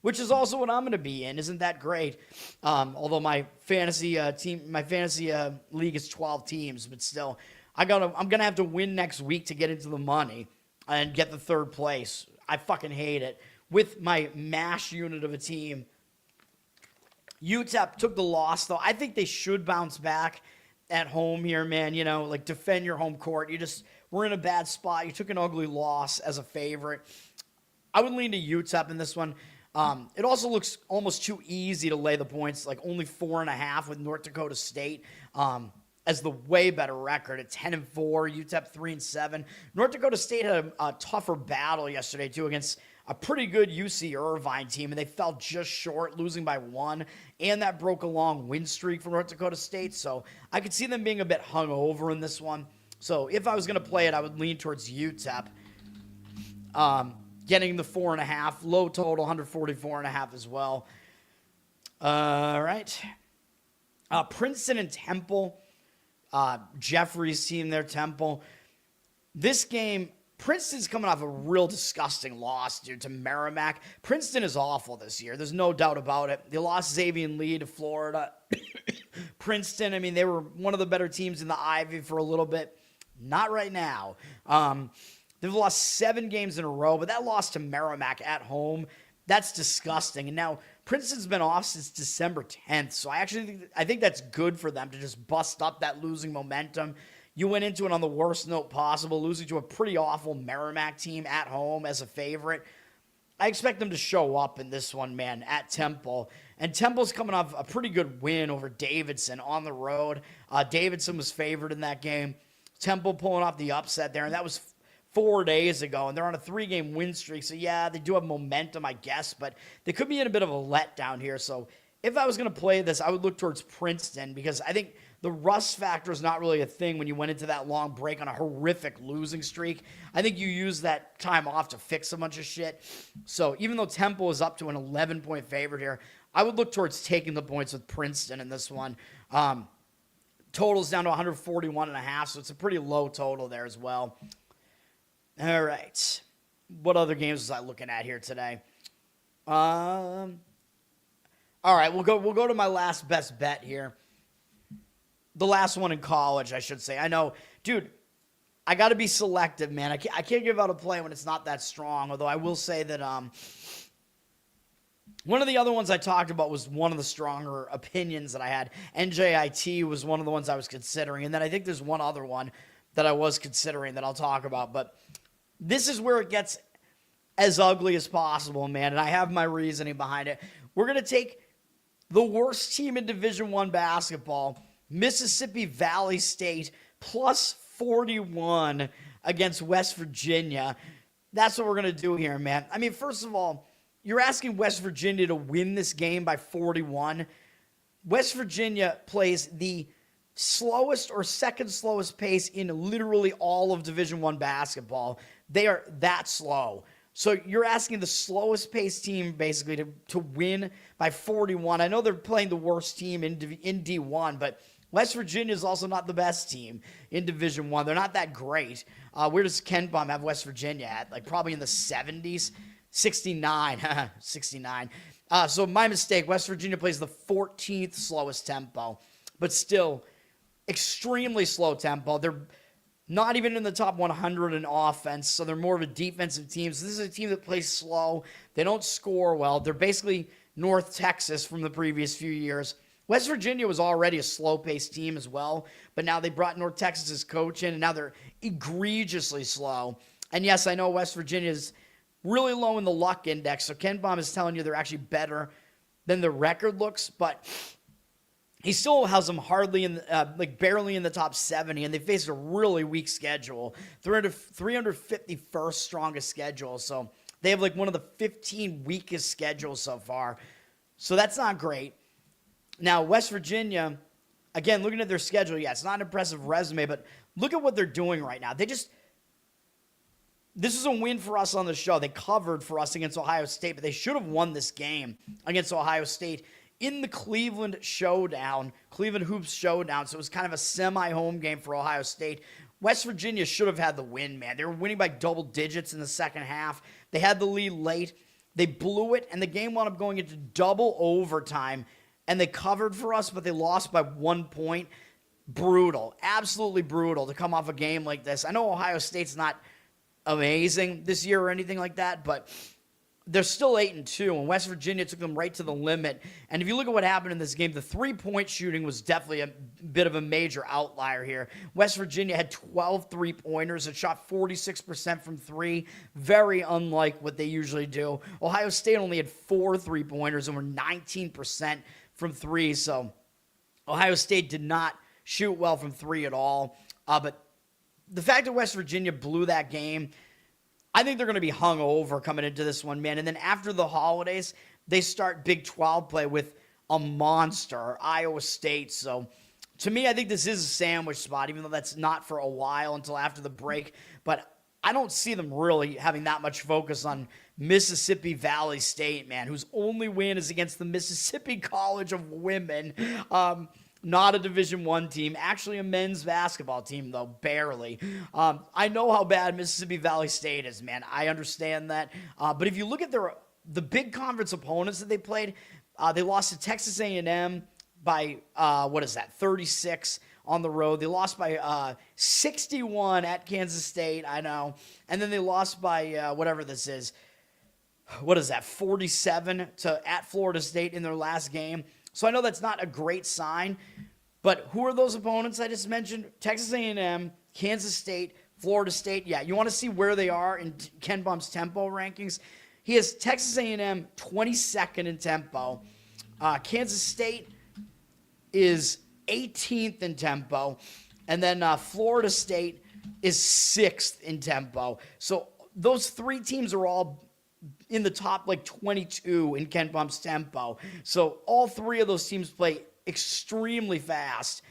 which is also what I'm going to be in. Isn't that great? Although my fantasy league is 12 teams, but still, I'm going to have to win next week to get into the money and get the third place. I fucking hate it. With my MASH unit of a team, UTEP took the loss, though. I think they should bounce back at home here, man. You know, like, defend your home court. We're in a bad spot. You took an ugly loss as a favorite. I would lean to UTEP in this one. It also looks almost too easy to lay the points, like only 4.5 with North Dakota State as the way better record at 10-4, UTEP 3-7. North Dakota State had a tougher battle yesterday too against a pretty good UC Irvine team, and they fell just short, losing by 1, and that broke a long win streak for North Dakota State. So I could see them being a bit hungover in this one. So if I was going to play it, I would lean towards UTEP. Getting the 4.5, low total, 144.5 as well. All right. Princeton and Temple. Jeffrey's team there, Temple. This game, Princeton's coming off a real disgusting loss, dude, to Merrimack. Princeton is awful this year. There's no doubt about it. They lost Xavier Lee to Florida. Princeton, I mean, they were one of the better teams in the Ivy for a little bit. Not right now. They've lost 7 games in a row, but that loss to Merrimack at home, that's disgusting. And now Princeton's been off since December 10th, so I think that's good for them to just bust up that losing momentum. You went into it on the worst note possible, losing to a pretty awful Merrimack team at home as a favorite. I expect them to show up in this one, man, at Temple. And Temple's coming off a pretty good win over Davidson on the road. Davidson was favored in that game. Temple pulling off the upset there, and that was 4 days ago, and they're on a 3-game win streak. So, yeah, they do have momentum, I guess, but they could be in a bit of a letdown here. So, if I was going to play this, I would look towards Princeton because I think the rust factor is not really a thing when you went into that long break on a horrific losing streak. I think you use that time off to fix a bunch of shit. So, even though Temple is up to an 11-point favorite here, I would look towards taking the points with Princeton in this one. Total's down to 141.5, so it's a pretty low total there as well. All right. What other games was I looking at here today? All right, we'll go to my last best bet here. The last one in college, I should say. I know, dude, I got to be selective, man. I can't give out a play when it's not that strong, although I will say that one of the other ones I talked about was one of the stronger opinions that I had. NJIT was one of the ones I was considering, and then I think there's one other one that I was considering that I'll talk about, but this is where it gets as ugly as possible, man, and I have my reasoning behind it. We're going to take the worst team in Division I basketball, Mississippi Valley State, plus 41 against West Virginia. that's what we're going to do here, man. I mean, first of all, you're asking West Virginia to win this game by 41. West Virginia plays the slowest or second slowest pace in literally all of Division I basketball. They are that slow. So you're asking the slowest paced team basically to win by 41. I know they're playing the worst team in D1, but West Virginia is also not the best team in Division I. They're not that great. Where does Ken Bum have West Virginia at? Like probably in the 70s? 69. 69. So my mistake. West Virginia plays the 14th slowest tempo, but still extremely slow tempo. They're not even in the top 100 in offense, so they're more of a defensive team. So this is a team that plays slow. They don't score well. They're basically North Texas from the previous few years. West Virginia was already a slow-paced team as well, but now they brought North Texas's coach in, and now they're egregiously slow. And yes, I know West Virginia is really low in the luck index, so Ken Bum is telling you they're actually better than their record looks, but he still has them hardly in, barely in the top 70, and they faced a really weak schedule, 351st strongest schedule. So they have like one of the 15 weakest schedules so far. So that's not great. Now, West Virginia, again, looking at their schedule, yeah, it's not an impressive resume, but look at what they're doing right now. This is a win for us on the show. They covered for us against Ohio State, but they should have won this game against Ohio State in the Cleveland Hoops Showdown. So it was kind of a semi-home game for Ohio State. West Virginia should have had the win, man. They were winning by double digits in the second half. They had the lead late. They blew it, and the game wound up going into double overtime, and they covered for us, but they lost by 1 point. Brutal. Absolutely brutal to come off a game like this. I know Ohio State's not amazing this year or anything like that, but they're still 8-2, and West Virginia took them right to the limit. And if you look at what happened in this game, the three-point shooting was definitely a bit of a major outlier here. West Virginia had 12 three-pointers and shot 46% from three, very unlike what they usually do. Ohio State only had 4 three-pointers and were 19% from three, so Ohio State did not shoot well from three at all. But the fact that West Virginia blew that game, I think they're going to be hung over coming into this one, man. And then after the holidays, they start Big 12 play with a monster, Iowa State. So to me, I think this is a sandwich spot, even though that's not for a while until after the break. But I don't see them really having that much focus on Mississippi Valley State, man, whose only win is against the Mississippi College of Women. Not a Division I team. Actually a men's basketball team, though, barely. I know how bad Mississippi Valley State is, man. I understand that. But if you look at the big conference opponents that they played, they lost to Texas A&M by, 36 on the road. They lost by 61 at Kansas State, I know. And then they lost by whatever this is. 47 at Florida State in their last game. So I know that's not a great sign, but who are those opponents I just mentioned? Texas A&M, Kansas State, Florida State. Yeah, you want to see where they are in Ken Bum's tempo rankings. He has Texas A&M 22nd in tempo. Kansas State is 18th in tempo. And then Florida State is 6th in tempo. So those three teams are all in the top 22 in Ken Bum's tempo. So all three of those teams play extremely fast.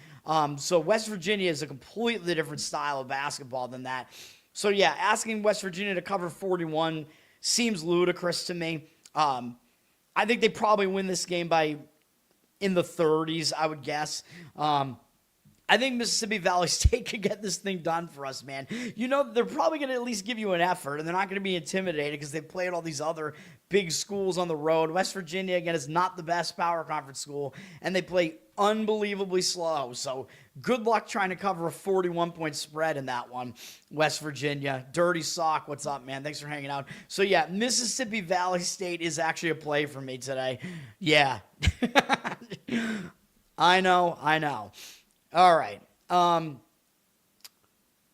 So West Virginia is a completely different style of basketball than that. So yeah, asking West Virginia to cover 41 seems ludicrous to me. I think they probably win this game by in the 30s, I would guess. I think Mississippi Valley State could get this thing done for us, man. You know, they're probably going to at least give you an effort, and they're not going to be intimidated because they've played all these other big schools on the road. West Virginia, again, is not the best power conference school, and they play unbelievably slow. So good luck trying to cover a 41-point spread in that one, West Virginia. Dirty Sock, what's up, man? Thanks for hanging out. So, yeah, Mississippi Valley State is actually a play for me today. Yeah. I know. All right. I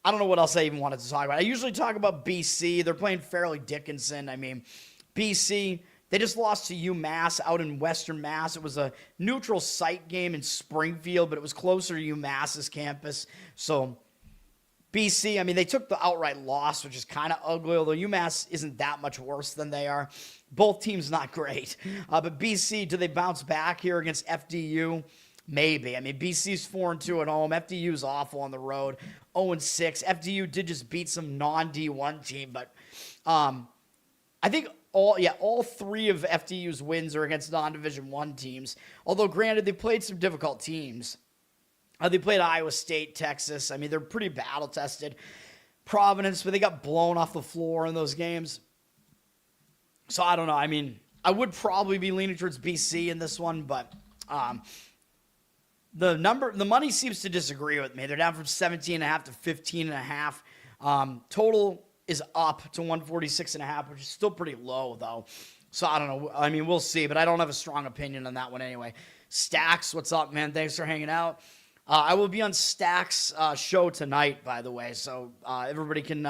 don't know what else I even wanted to talk about. I usually talk about BC. They're playing Fairleigh Dickinson. I mean, BC, they just lost to UMass out in Western Mass. It was a neutral site game in Springfield, but it was closer to UMass's campus. So BC, I mean, they took the outright loss, which is kind of ugly, although UMass isn't that much worse than they are. Both teams not great. But BC, do they bounce back here against FDU? Maybe. I mean, BC's 4-2 at home. FDU's awful on the road, 0-6. FDU did just beat some non-D1 team, but I think all three of FDU's wins are against non-Division I teams. Although, granted, they played some difficult teams. They played Iowa State, Texas. I mean, they're pretty battle-tested. Providence, but they got blown off the floor in those games. So, I don't know. I mean, I would probably be leaning towards BC in this one, but the money seems to disagree with me. They're down from 17.5 to 15.5. Total is up to 146.5, which is still pretty low, though. So, I don't know. I mean, we'll see, but I don't have a strong opinion on that one anyway. Stacks, what's up, man? Thanks for hanging out. I will be on Stack's show tonight, by the way, so everybody can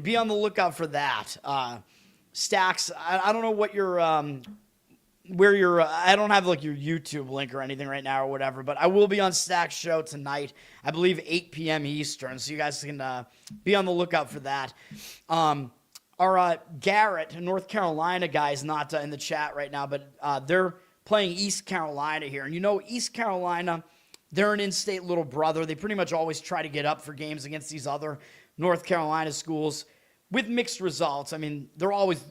be on the lookout for that. Stacks, I don't know what your where you're. I don't have like your YouTube link or anything right now or whatever, but I will be on Stack's show tonight. I believe 8 p.m. Eastern, so you guys can be on the lookout for that. Our Garrett, North Carolina guy, is not in the chat right now, but they're playing East Carolina here, and you know East Carolina. They're an in-state little brother. They pretty much always try to get up for games against these other North Carolina schools with mixed results. I mean, they're always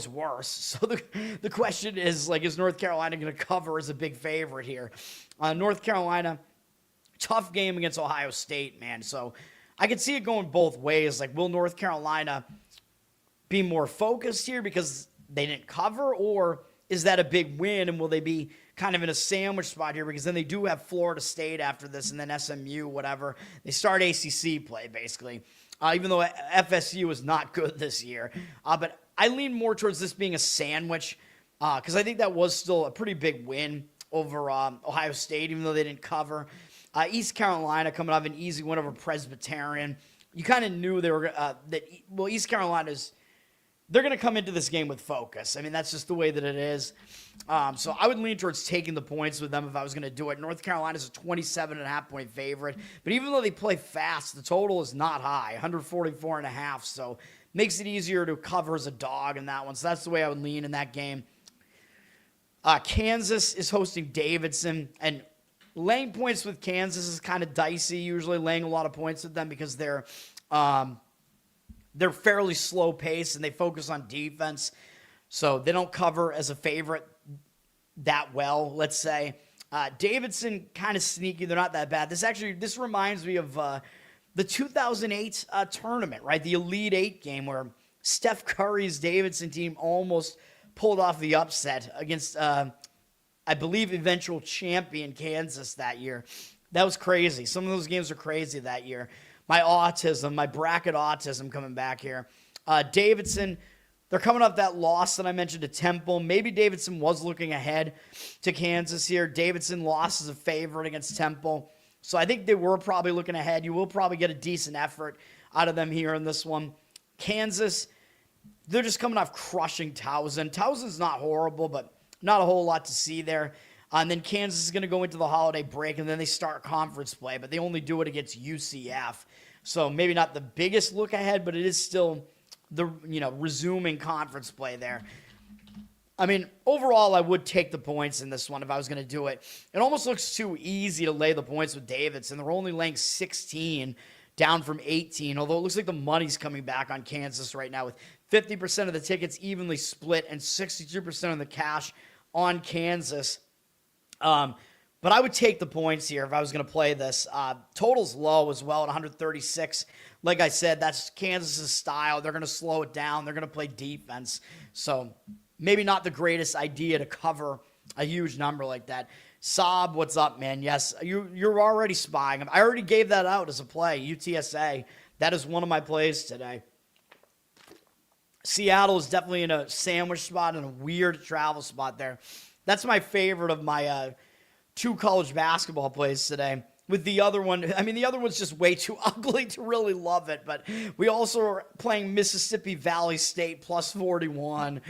worse. So the question is, like, is North Carolina going to cover as a big favorite here? North Carolina, tough game against Ohio State, man. So I could see it going both ways. Like, will North Carolina be more focused here because they didn't cover, or is that a big win, and will they be kind of in a sandwich spot here because then they do have Florida State after this and then SMU, whatever. They start ACC play, basically, even though FSU is not good this year. But I lean more towards this being a sandwich because I think that was still a pretty big win over Ohio State, even though they didn't cover. East Carolina coming off an easy win over Presbyterian. You kind of knew they were East Carolina's they're going to come into this game with focus. I mean, that's just the way that it is. So I would lean towards taking the points with them if I was going to do it. North Carolina's a 27.5-point favorite. But even though they play fast, the total is not high, 144.5. So makes it easier to cover as a dog in that one. So that's the way I would lean in that game. Kansas is hosting Davidson. And laying points with Kansas is kind of dicey, usually laying a lot of points with them because they're fairly slow pace and they focus on defense. So they don't cover as a favorite that well, let's say. Davidson, kind of sneaky. They're not that bad. This reminds me of the 2008 tournament, right? The Elite Eight game where Steph Curry's Davidson team almost pulled off the upset against, I believe, eventual champion Kansas that year. That was crazy. Some of those games are crazy that year. My bracket autism coming back here. Davidson, they're coming off that loss that I mentioned to Temple. Maybe Davidson was looking ahead to Kansas here. Davidson lost as a favorite against Temple. So I think they were probably looking ahead. You will probably get a decent effort out of them here in this one. Kansas, they're just coming off crushing Towson. Towson's not horrible, but not a whole lot to see there. And then Kansas is going to go into the holiday break, and then they start conference play, but they only do it against UCF. So maybe not the biggest look ahead, but it is still the resuming conference play there. I mean, overall, I would take the points in this one if I was going to do it. It almost looks too easy to lay the points with Davidson. They're only laying 16, down from 18, although it looks like the money's coming back on Kansas right now with 50% of the tickets evenly split and 62% of the cash on Kansas. But I would take the points here if I was going to play this. Total's low as well at 136. Like I said, that's Kansas's style. They're going to slow it down. They're going to play defense. So maybe not the greatest idea to cover a huge number like that. Saab, what's up, man? Yes, you're already spying him. I already gave that out as a play, UTSA. That is one of my plays today. Seattle is definitely in a sandwich spot and a weird travel spot there. That's my favorite of my two college basketball plays today. With the other one, I mean, the other one's just way too ugly to really love it. But we also are playing Mississippi Valley State plus 41.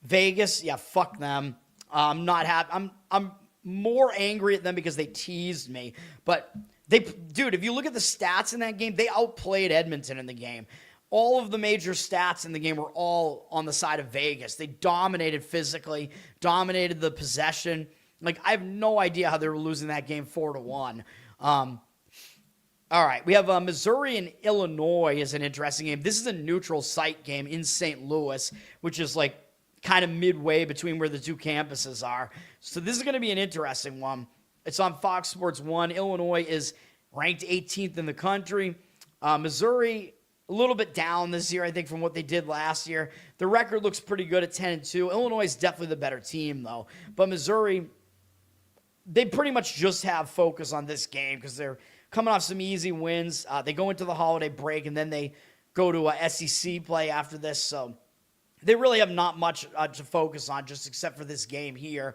Vegas, yeah, fuck them. I'm not happy. I'm more angry at them because they teased me. But dude, if you look at the stats in that game, they outplayed Edmonton in the game. All of the major stats in the game were all on the side of Vegas. They dominated physically, dominated the possession. Like, I have no idea how they were losing that game 4-1. All right, we have Missouri and Illinois is an interesting game. This is a neutral site game in St. Louis, which is like kind of midway between where the two campuses are. So this is going to be an interesting one. It's on Fox Sports 1. Illinois is ranked 18th in the country. Missouri, a little bit down this year, I think, from what they did last year. The record looks pretty good at 10-2. Illinois is definitely the better team, though. But Missouri, they pretty much just have focus on this game because they're coming off some easy wins. They go into the holiday break, and then they go to a SEC play after this. So they really have not much to focus on, just except for this game here.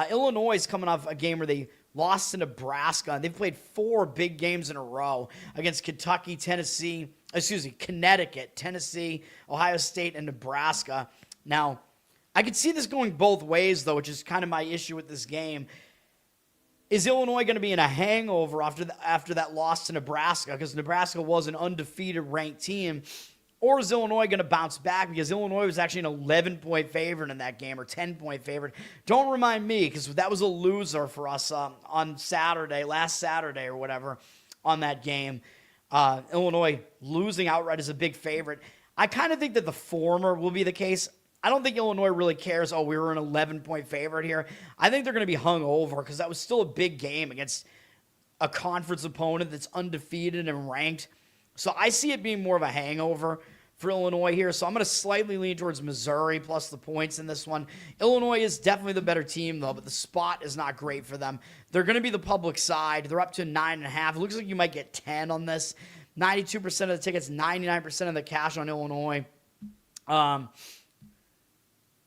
Illinois is coming off a game where they lost to Nebraska, and they've played 4 big games in a row against Connecticut, Tennessee, Ohio State, and Nebraska. Now, I could see this going both ways, though, which is kind of my issue with this game. Is Illinois going to be in a hangover after that loss to Nebraska? Because Nebraska was an undefeated ranked team. Or is Illinois going to bounce back? Because Illinois was actually an 11-point favorite in that game, or 10-point favorite. Don't remind me, because that was a loser for us on Saturday, last Saturday or whatever, on that game. Illinois losing outright is a big favorite. I kind of think that the former will be the case. I don't think Illinois really cares, we were an 11-point favorite here. I think they're going to be hung over because that was still a big game against a conference opponent that's undefeated and ranked. So I see it being more of a hangover for Illinois here. So I'm going to slightly lean towards Missouri plus the points in this one. Illinois is definitely the better team, though, but the spot is not great for them. They're going to be the public side. They're up to 9.5. It looks like you might get 10 on this. 92% of the tickets, 99% of the cash on Illinois.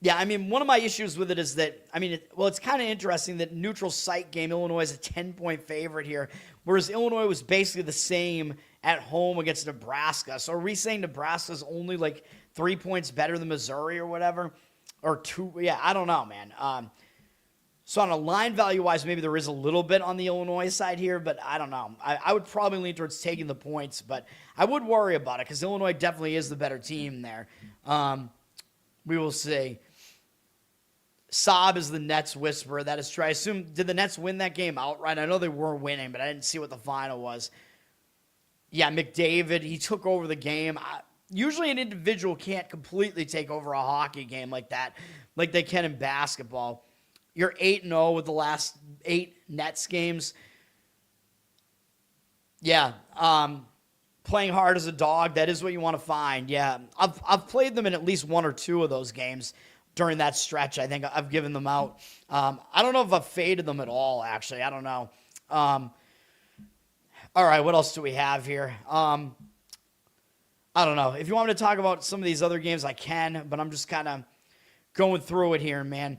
Yeah, I mean, one of my issues with it is that, it's kind of interesting that neutral site game, Illinois is a 10-point favorite here, whereas Illinois was basically the same at home against Nebraska. So are we saying Nebraska's only like 3 points better than Missouri or whatever? Or 2? Yeah, I don't know, man. So on a line value-wise, maybe there is a little bit on the Illinois side here, but I don't know. I would probably lean towards taking the points, but I would worry about it because Illinois definitely is the better team there. We will see. Saab is the Nets whisperer. That is true. I assume, did the Nets win that game outright? I know they were winning, but I didn't see what the final was. Yeah, McDavid, he took over the game. Usually an individual can't completely take over a hockey game like that, like they can in basketball. You're 8-0 with the last 8 Nets games. Yeah, playing hard as a dog, that is what you want to find. Yeah, I've played them in at least 1 or 2 of those games. During that stretch, I think I've given them out. I don't know if I've faded them at all, actually. I don't know. All right, what else do we have here? I don't know. If you want me to talk about some of these other games, I can, but I'm just kind of going through it here, man.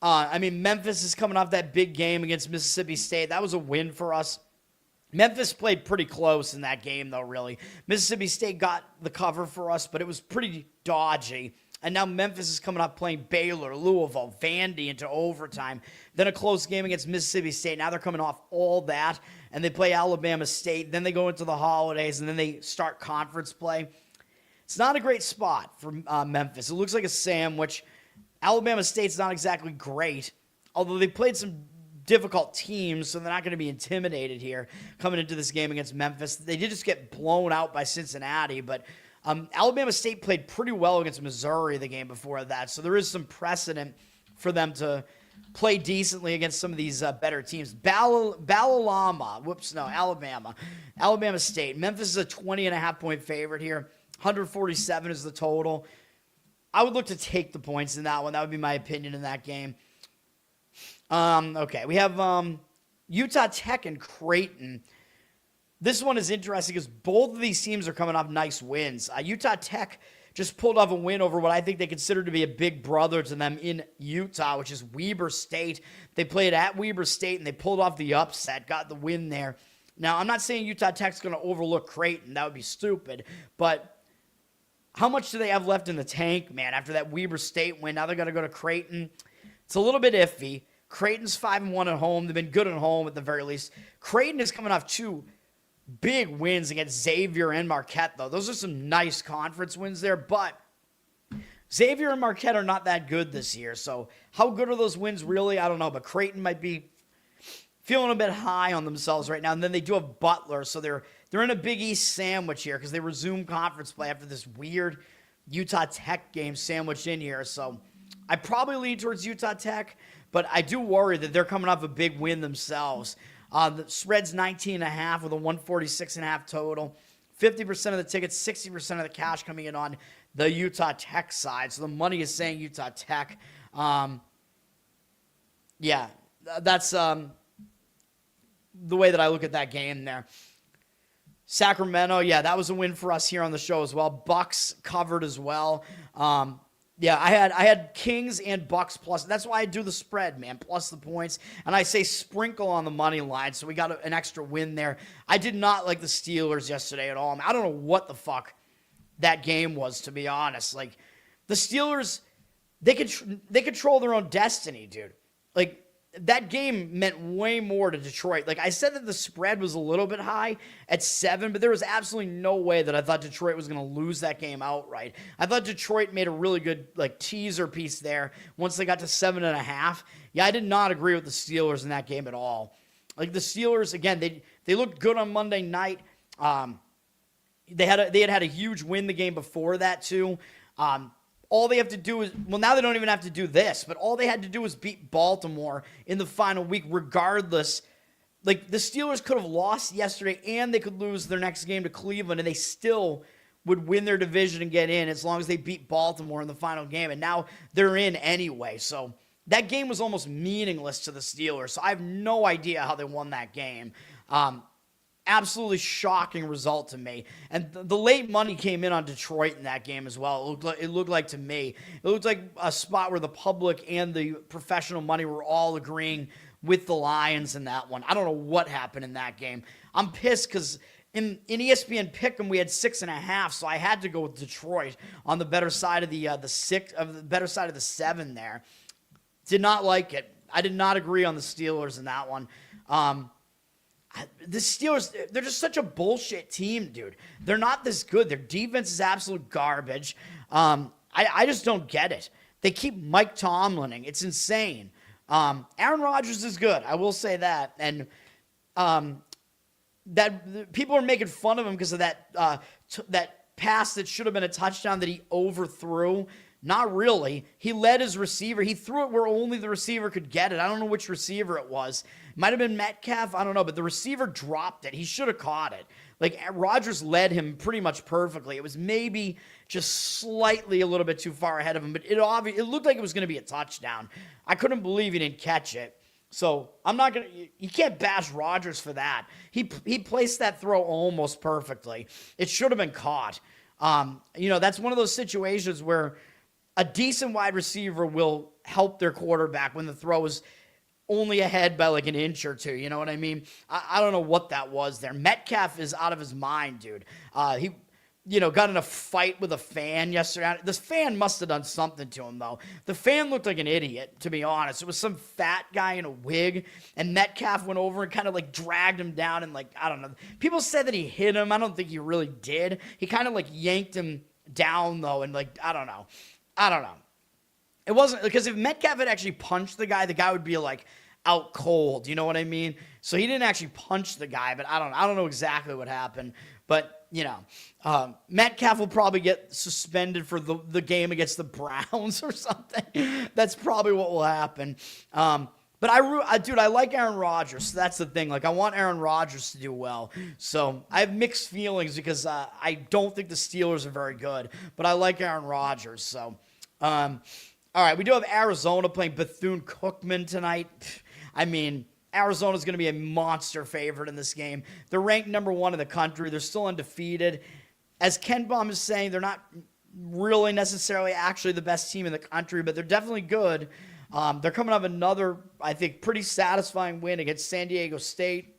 Memphis is coming off that big game against Mississippi State. That was a win for us. Memphis played pretty close in that game, though, really. Mississippi State got the cover for us, but it was pretty dodgy. And now Memphis is coming up playing Baylor, Louisville, Vandy into overtime. Then a close game against Mississippi State. Now they're coming off all that, and they play Alabama State. Then they go into the holidays, and then they start conference play. It's not a great spot for Memphis. It looks like a sandwich. Alabama State's not exactly great, although they played some difficult teams, so they're not going to be intimidated here coming into this game against Memphis. They did just get blown out by Cincinnati, but Alabama State played pretty well against Missouri the game before that, so there is some precedent for them to play decently against some of these better teams. Alabama State. Memphis is a 20.5-point favorite here. 147 is the total. I would look to take the points in that one. That would be my opinion in that game. Okay, we have Utah Tech and Creighton. This one is interesting because both of these teams are coming off nice wins. Utah Tech just pulled off a win over what I think they consider to be a big brother to them in Utah, which is Weber State. They played at Weber State, and they pulled off the upset, got the win there. Now, I'm not saying Utah Tech's going to overlook Creighton. That would be stupid. But how much do they have left in the tank, man, after that Weber State win? Now they're going to go to Creighton. It's a little bit iffy. Creighton's 5-1 at home. They've been good at home at the very least. Creighton is coming off 2 big wins against Xavier and Marquette, though. Those are some nice conference wins there, but Xavier and Marquette are not that good this year. So how good are those wins really? I don't know, but Creighton might be feeling a bit high on themselves right now. And then they do have Butler, so they're in a Big East sandwich here because they resume conference play after this weird Utah Tech game sandwiched in here. So I probably lean towards Utah Tech, but I do worry that they're coming off a big win themselves. The spread's 19.5 with a 146.5 total. 50% of the tickets, 60% of the cash coming in on the Utah Tech side. So the money is saying Utah Tech. Yeah, that's the way that I look at that game there. Sacramento, yeah, that was a win for us here on the show as well. Bucks covered as well. Yeah, I had Kings and Bucks plus. That's why I do the spread, man, plus the points. And I say sprinkle on the money line, so we got an extra win there. I did not like the Steelers yesterday at all. I don't know what the fuck that game was, to be honest. Like, the Steelers, they control their own destiny, dude. Like, that game meant way more to Detroit. Like, I said that the spread was a little bit high at 7, but there was absolutely no way that I thought Detroit was going to lose that game outright. I thought Detroit made a really good, like, teaser piece there once they got to 7.5. Yeah, I did not agree with the Steelers in that game at all. Like, the Steelers, again, they looked good on Monday night. They had a huge win the game before that, too. All they have to do is, well, now they don't even have to do this, but all they had to do was beat Baltimore in the final week regardless. Like, the Steelers could have lost yesterday and they could lose their next game to Cleveland and they still would win their division and get in as long as they beat Baltimore in the final game. And now they're in anyway. So that game was almost meaningless to the Steelers. So I have no idea how they won that game. Absolutely shocking result to me. And the late money came in on Detroit in that game as well. It looked like to me. It looked like a spot where the public and the professional money were all agreeing with the Lions in that one. I don't know what happened in that game. I'm pissed because in ESPN Pick'em we had 6.5, so I had to go with Detroit on the better side of the 6 of the better side of the 7 there. Did not like it. I did not agree on the Steelers in that one. The Steelers, they're just such a bullshit team, dude. They're not this good. Their defense is absolute garbage. I just don't get it. They keep Mike Tomlining. It's insane. Aaron Rodgers is good. I will say that. And that people are making fun of him because of that pass that should have been a touchdown that he overthrew. Not really. He led his receiver. He threw it where only the receiver could get it. I don't know which receiver it was. Might have been Metcalf. I don't know. But the receiver dropped it. He should have caught it. Like, Rodgers led him pretty much perfectly. It was maybe just slightly a little bit too far ahead of him. But it looked like it was going to be a touchdown. I couldn't believe he didn't catch it. So I'm not going to – you can't bash Rodgers for that. He placed that throw almost perfectly. It should have been caught. That's one of those situations where – a decent wide receiver will help their quarterback when the throw is only ahead by like an inch or two. You know what I mean? I don't know what that was there. Metcalf is out of his mind, dude. He got in a fight with a fan yesterday. This fan must have done something to him, though. The fan looked like an idiot, to be honest. It was some fat guy in a wig, and Metcalf went over and kind of like dragged him down and like, I don't know. People said that he hit him. I don't think he really did. He kind of like yanked him down, though, and like, I don't know. It wasn't because if Metcalf had actually punched the guy would be like out cold. You know what I mean? So he didn't actually punch the guy, but I don't know exactly what happened. But Metcalf will probably get suspended for the game against the Browns or something. That's probably what will happen. But I like Aaron Rodgers. So that's the thing. Like, I want Aaron Rodgers to do well. So I have mixed feelings because I don't think the Steelers are very good. But I like Aaron Rodgers. So, all right, we do have Arizona playing Bethune-Cookman tonight. I mean, Arizona's going to be a monster favorite in this game. They're ranked number 1 in the country. They're still undefeated. As Ken Baum is saying, they're not really necessarily actually the best team in the country, but they're definitely good. They're coming off another, I think, pretty satisfying win against San Diego State.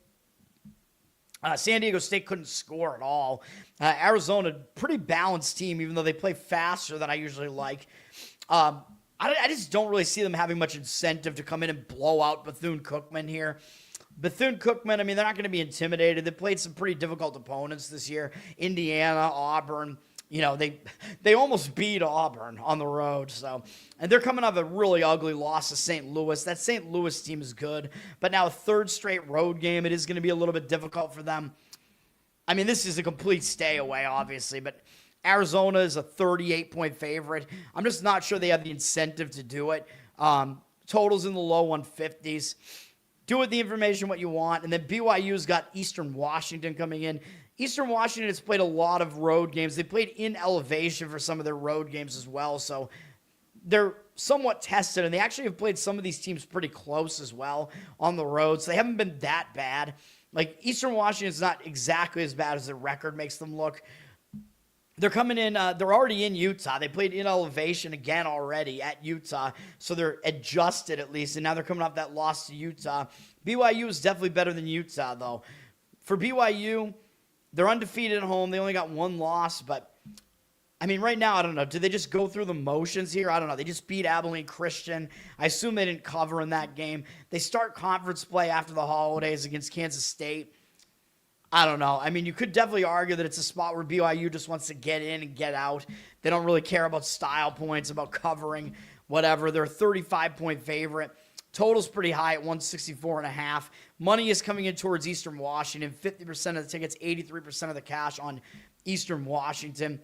San Diego State couldn't score at all. Arizona, pretty balanced team, even though they play faster than I usually like. I just don't really see them having much incentive to come in and blow out Bethune-Cookman here. Bethune-Cookman, I mean, they're not going to be intimidated. They played some pretty difficult opponents this year. Indiana, Auburn. You know, they almost beat Auburn on the road. So, and they're coming off a really ugly loss to St. Louis. That St. Louis team is good. But now a third straight road game, it is going to be a little bit difficult for them. I mean, this is a complete stay away, obviously. But Arizona is a 38-point favorite. I'm just not sure they have the incentive to do it. Totals in the low 150s. Do with the information what you want. And then BYU's got Eastern Washington coming in. Eastern Washington has played a lot of road games. They played in elevation for some of their road games as well. So they're somewhat tested. And they actually have played some of these teams pretty close as well on the road. So they haven't been that bad. Like, Eastern Washington is not exactly as bad as their record makes them look. They're coming in, they're already in Utah. They played in elevation again already at Utah, so they're adjusted at least, and now they're coming off that loss to Utah. BYU is definitely better than Utah, though. For BYU, they're undefeated at home. They only got one loss, but, I mean, right now, I don't know. Did they just go through the motions here? I don't know. They just beat Abilene Christian. I assume they didn't cover in that game. They start conference play after the holidays against Kansas State. I don't know. I mean, you could definitely argue that it's a spot where BYU just wants to get in and get out. They don't really care about style points, about covering, whatever. They're a 35-point favorite. Total's pretty high at 164.5. Money is coming in towards Eastern Washington. 50% of the tickets, 83% of the cash on Eastern Washington.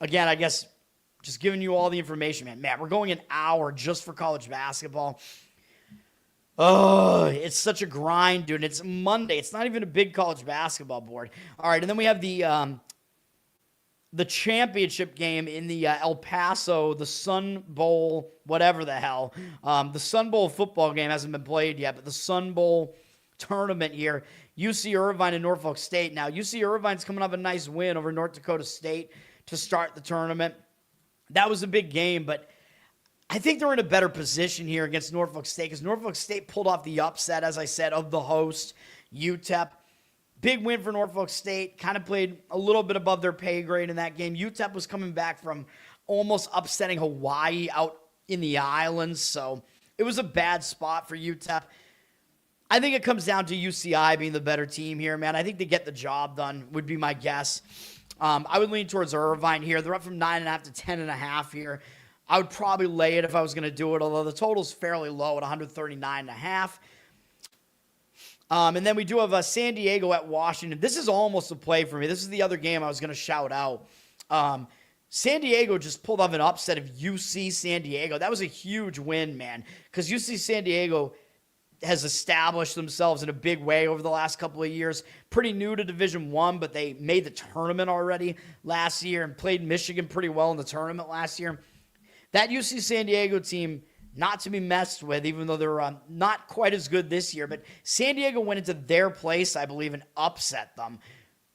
Again, I guess just giving you all the information, man. Matt, we're going an hour just for college basketball. Oh, it's such a grind, dude. It's Monday. It's not even a big college basketball board. All right, and then we have the championship game in the El Paso, the Sun Bowl, whatever the hell. The Sun Bowl football game hasn't been played yet, but the Sun Bowl tournament here, UC Irvine and Norfolk State. Now, UC Irvine's coming off a nice win over North Dakota State to start the tournament. That was a big game, but I think they're in a better position here against Norfolk State because Norfolk State pulled off the upset, as I said, of the host, UTEP. Big win for Norfolk State. Kind of played a little bit above their pay grade in that game. UTEP was coming back from almost upsetting Hawaii out in the islands, so it was a bad spot for UTEP. I think it comes down to UCI being the better team here, man. I think they get the job done, would be my guess. I would lean towards Irvine here. They're up from 9.5 to 10.5 here. I would probably lay it if I was going to do it, although the total's fairly low at 139.5. And then we do have San Diego at Washington. This is almost a play for me. This is the other game I was going to shout out. San Diego just pulled off an upset of UC San Diego. That was a huge win, man, because UC San Diego has established themselves in a big way over the last couple of years. Pretty new to Division I, but they made the tournament already last year and played Michigan pretty well in the tournament last year. That UC San Diego team, not to be messed with, even though they're not quite as good this year. But San Diego went into their place, I believe, and upset them.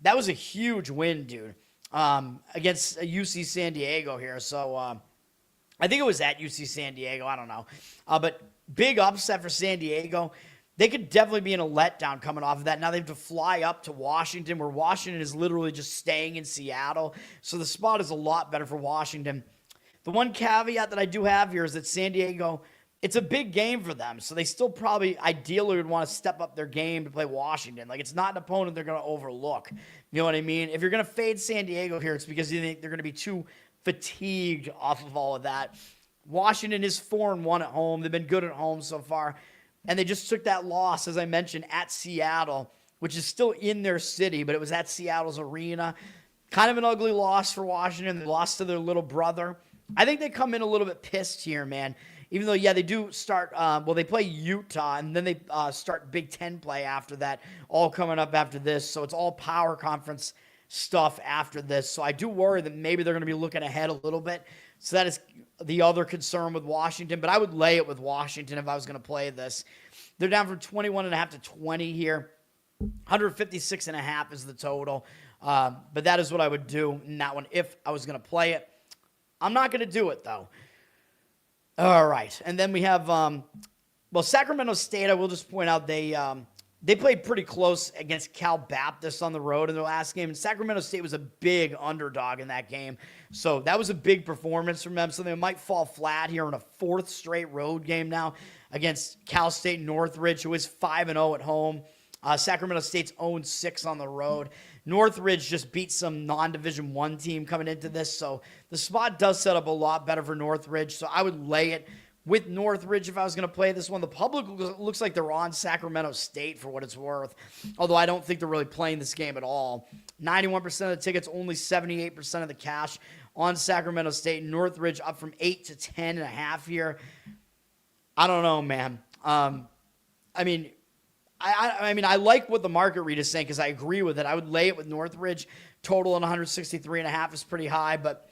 That was a huge win, dude, against UC San Diego here. So I think it was at UC San Diego. I don't know. But big upset for San Diego. They could definitely be in a letdown coming off of that. Now they have to fly up to Washington, where Washington is literally just staying in Seattle. So the spot is a lot better for Washington. The one caveat that I do have here is that San Diego, it's a big game for them, so they still probably ideally would want to step up their game to play Washington. Like, it's not an opponent they're going to overlook. You know what I mean? If you're going to fade San Diego here, it's because you think they're going to be too fatigued off of all of that. Washington is 4-1 at home. They've been good at home so far, and they just took that loss, as I mentioned, at Seattle, which is still in their city, but it was at Seattle's arena. Kind of an ugly loss for Washington. They lost to their little brother. I think they come in a little bit pissed here, man. Even though, yeah, they do start, they play Utah, and then they start Big Ten play after that, all coming up after this. So it's all power conference stuff after this. So I do worry that maybe they're going to be looking ahead a little bit. So that is the other concern with Washington. But I would lay it with Washington if I was going to play this. They're down from 21.5 to 20 here. 156.5 is the total. But that is what I would do in that one if I was going to play it. I'm not going to do it, though. All right. And then we have, Sacramento State, I will just point out, they They played pretty close against Cal Baptist on the road in their last game, and Sacramento State was a big underdog in that game. So that was a big performance from them. So they might fall flat here in a fourth straight road game now against Cal State Northridge, who is 5-0 at home. Sacramento State's 0-6 on the road. Northridge just beat some non-Division I team coming into this, so the spot does set up a lot better for Northridge. So I would lay it with Northridge if I was going to play this one. The public looks like they're on Sacramento State for what it's worth, although I don't think they're really playing this game at all. 91% of the tickets, only 78% of the cash on Sacramento State. Northridge up from 8 to 10.5 here. I don't know, man. I like what the market read is saying because I agree with it. I would lay it with Northridge. Total on 163.5 is pretty high, but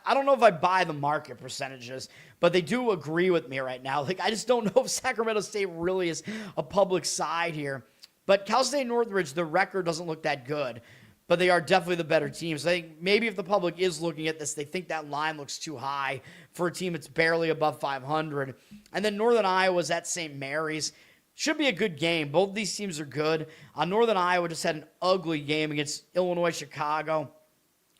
I don't know if I buy the market percentages, but they do agree with me right now. Like, I just don't know if Sacramento State really is a public side here. But Cal State Northridge, the record doesn't look that good, but they are definitely the better team. So I think maybe if the public is looking at this, they think that line looks too high for a team that's barely above 500. And then Northern Iowa's at St. Mary's. Should be a good game. Both of these teams are good. Northern Iowa just had an ugly game against Illinois Chicago.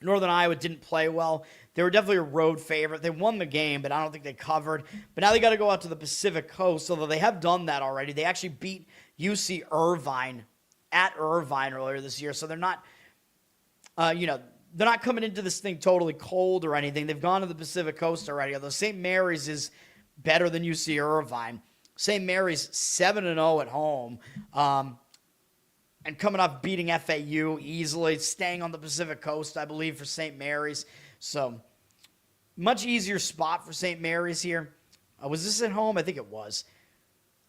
Northern Iowa didn't play well. They were definitely a road favorite. They won the game, but I don't think they covered. But now they got to go out to the Pacific Coast, although they have done that already. They actually beat UC Irvine at Irvine earlier this year, so they're not, they're not coming into this thing totally cold or anything. They've gone to the Pacific Coast already, although St. Mary's is better than UC Irvine. St. Mary's 7-0 at home. And coming off beating FAU easily, staying on the Pacific Coast, I believe, for St. Mary's. So, much easier spot for St. Mary's here. Was this at home? I think it was.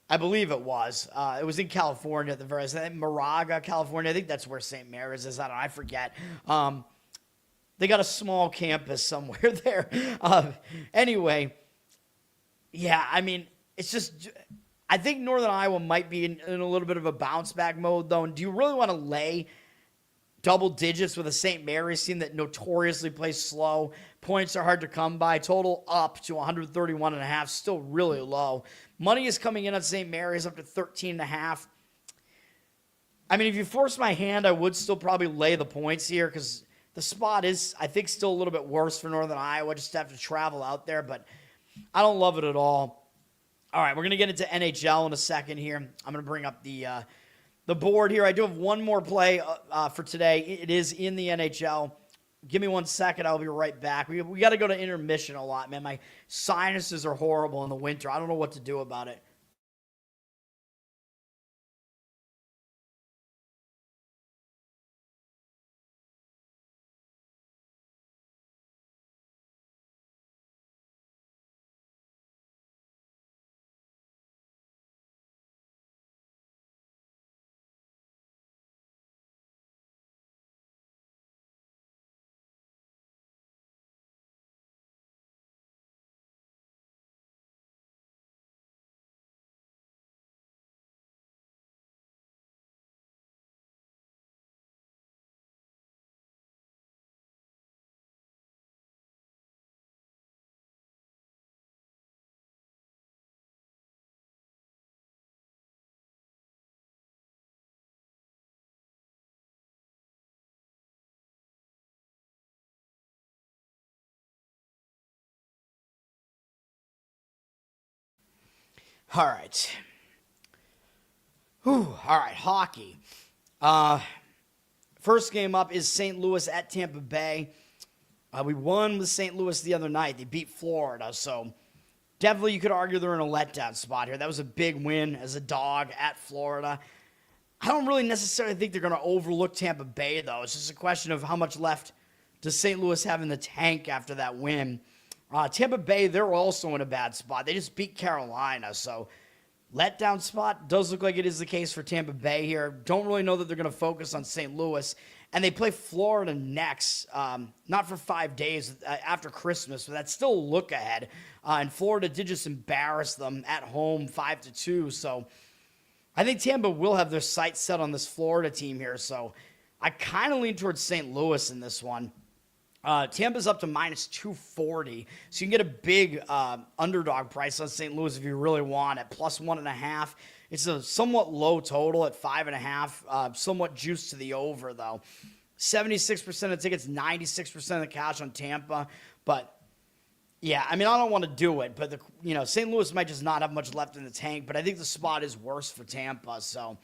I believe it was. It was in California at the very end. Moraga, California. I think that's where St. Mary's is. I forget. They got a small campus somewhere there. Anyway, yeah, it's just... I think Northern Iowa might be in a little bit of a bounce-back mode, though. And do you really want to lay double digits with a St. Mary's team that notoriously plays slow? Points are hard to come by. Total up to 131.5, still really low. Money is coming in on St. Mary's up to 13.5. If you force my hand, I would still probably lay the points here because the spot is, I think, still a little bit worse for Northern Iowa. Just have to travel out there, but I don't love it at all. All right, we're going to get into NHL in a second here. I'm going to bring up the board here. I do have one more play for today. It is in the NHL. Give me 1 second. I'll be right back. We got to go to intermission a lot, man. My sinuses are horrible in the winter. I don't know what to do about it. All right. All right, hockey. First game up is St. Louis at Tampa Bay. We won with St. Louis the other night. They beat Florida, so definitely you could argue they're in a letdown spot here. That was a big win as a dog at Florida. I don't really necessarily think they're going to overlook Tampa Bay, though. It's just a question of how much left does St. Louis have in the tank after that win. Tampa Bay, they're also in a bad spot. They just beat Carolina, so letdown spot does look like it is the case for Tampa Bay here. Don't really know that they're going to focus on St. Louis. And they play Florida next, not for 5 days after Christmas, but that's still a look ahead. And Florida did just embarrass them at home 5-2. So I think Tampa will have their sights set on this Florida team here. So I kind of lean towards St. Louis in this one. Tampa's up to minus 240, so you can get a big underdog price on St. Louis if you really want at plus 1.5. It's a somewhat low total at 5.5, somewhat juiced to the over, though. 76% of tickets, 96% of the cash on Tampa. But, yeah, I mean, I don't want to do it. But, St. Louis might just not have much left in the tank. But I think the spot is worse for Tampa. So,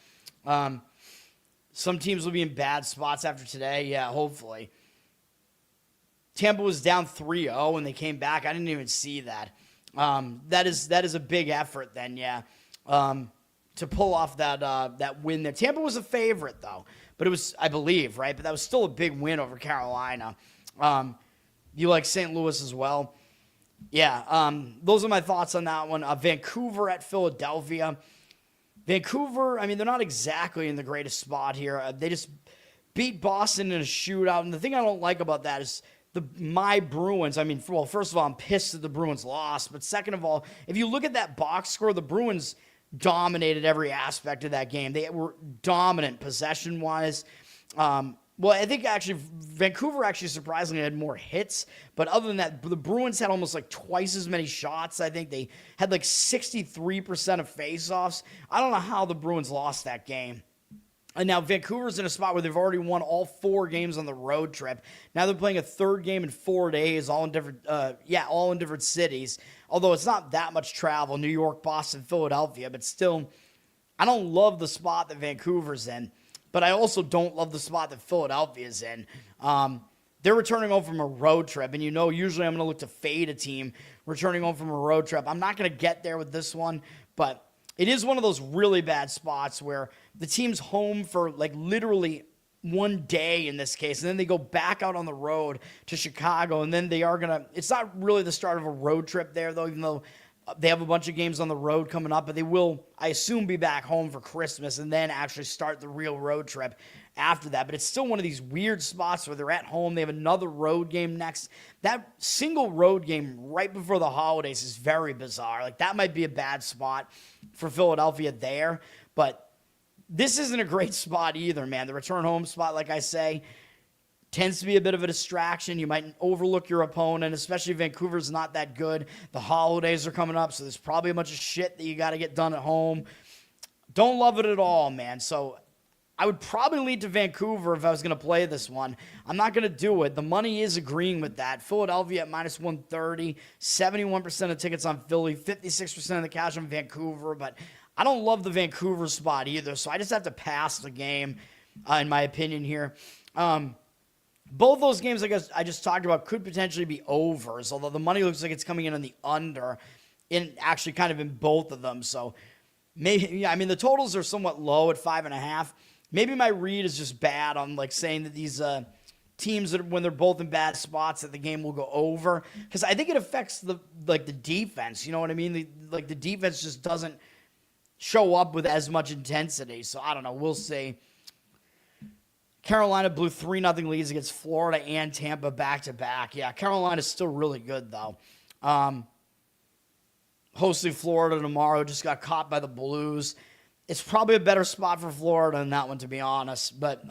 some teams will be in bad spots after today. Yeah, hopefully. Tampa was down 3-0 and they came back. I didn't even see that. That is a big effort then, yeah, to pull off that win there. Tampa was a favorite, though. But it was, I believe, right? But that was still a big win over Carolina. You like St. Louis as well? Yeah, those are my thoughts on that one. Vancouver at Philadelphia. Vancouver, I mean, they're not exactly in the greatest spot here. They just beat Boston in a shootout. And the thing I don't like about that is my Bruins, I mean, well, first of all, I'm pissed that the Bruins lost. But second of all, if you look at that box score, the Bruins dominated every aspect of that game. They were dominant possession-wise. Well, I think actually Vancouver surprisingly had more hits. But other than that, the Bruins had almost like twice as many shots. I think they had like 63% of faceoffs. I don't know how the Bruins lost that game. And now Vancouver's in a spot where they've already won all 4 games on the road trip. Now they're playing a third game in 4 days, all in different cities. Although it's not that much travel, New York, Boston, Philadelphia, but still, I don't love the spot that Vancouver's in, but I also don't love the spot that Philadelphia's in. They're returning home from a road trip, and usually I'm going to look to fade a team returning home from a road trip. I'm not going to get there with this one, but it is one of those really bad spots where the team's home for like literally one day in this case, and then they go back out on the road to Chicago, and then it's not really the start of a road trip there, though, even though they have a bunch of games on the road coming up, but they will, I assume, be back home for Christmas and then actually start the real road trip after that. But it's still one of these weird spots where they're at home. They have another road game next. That single road game right before the holidays is very bizarre. Like, that might be a bad spot for Philadelphia there. But this isn't a great spot either, man. The return home spot, like I say, tends to be a bit of a distraction. You might overlook your opponent, especially if Vancouver's not that good. The holidays are coming up, so there's probably a bunch of shit that you got to get done at home. Don't love it at all, man. So I would probably lead to Vancouver if I was going to play this one. I'm not going to do it. The money is agreeing with that. Philadelphia at minus 130, 71% of tickets on Philly, 56% of the cash on Vancouver. But I don't love the Vancouver spot either, so I just have to pass the game, in my opinion here. Both those games, I guess I just talked about, could potentially be overs, although the money looks like it's coming in on the under, actually kind of in both of them. So maybe, I mean, the totals are somewhat low at 5.5. Maybe my read is just bad on like saying that these teams that when they're both in bad spots that the game will go over, because I think it affects the defense. You know what I mean? The defense just doesn't show up with as much intensity. So I don't know. We'll see. Carolina blew 3-0 leads against Florida and Tampa back-to-back. Yeah, Carolina's still really good, though. Hosting Florida tomorrow, just got caught by the Blues. It's probably a better spot for Florida than that one, to be honest. But,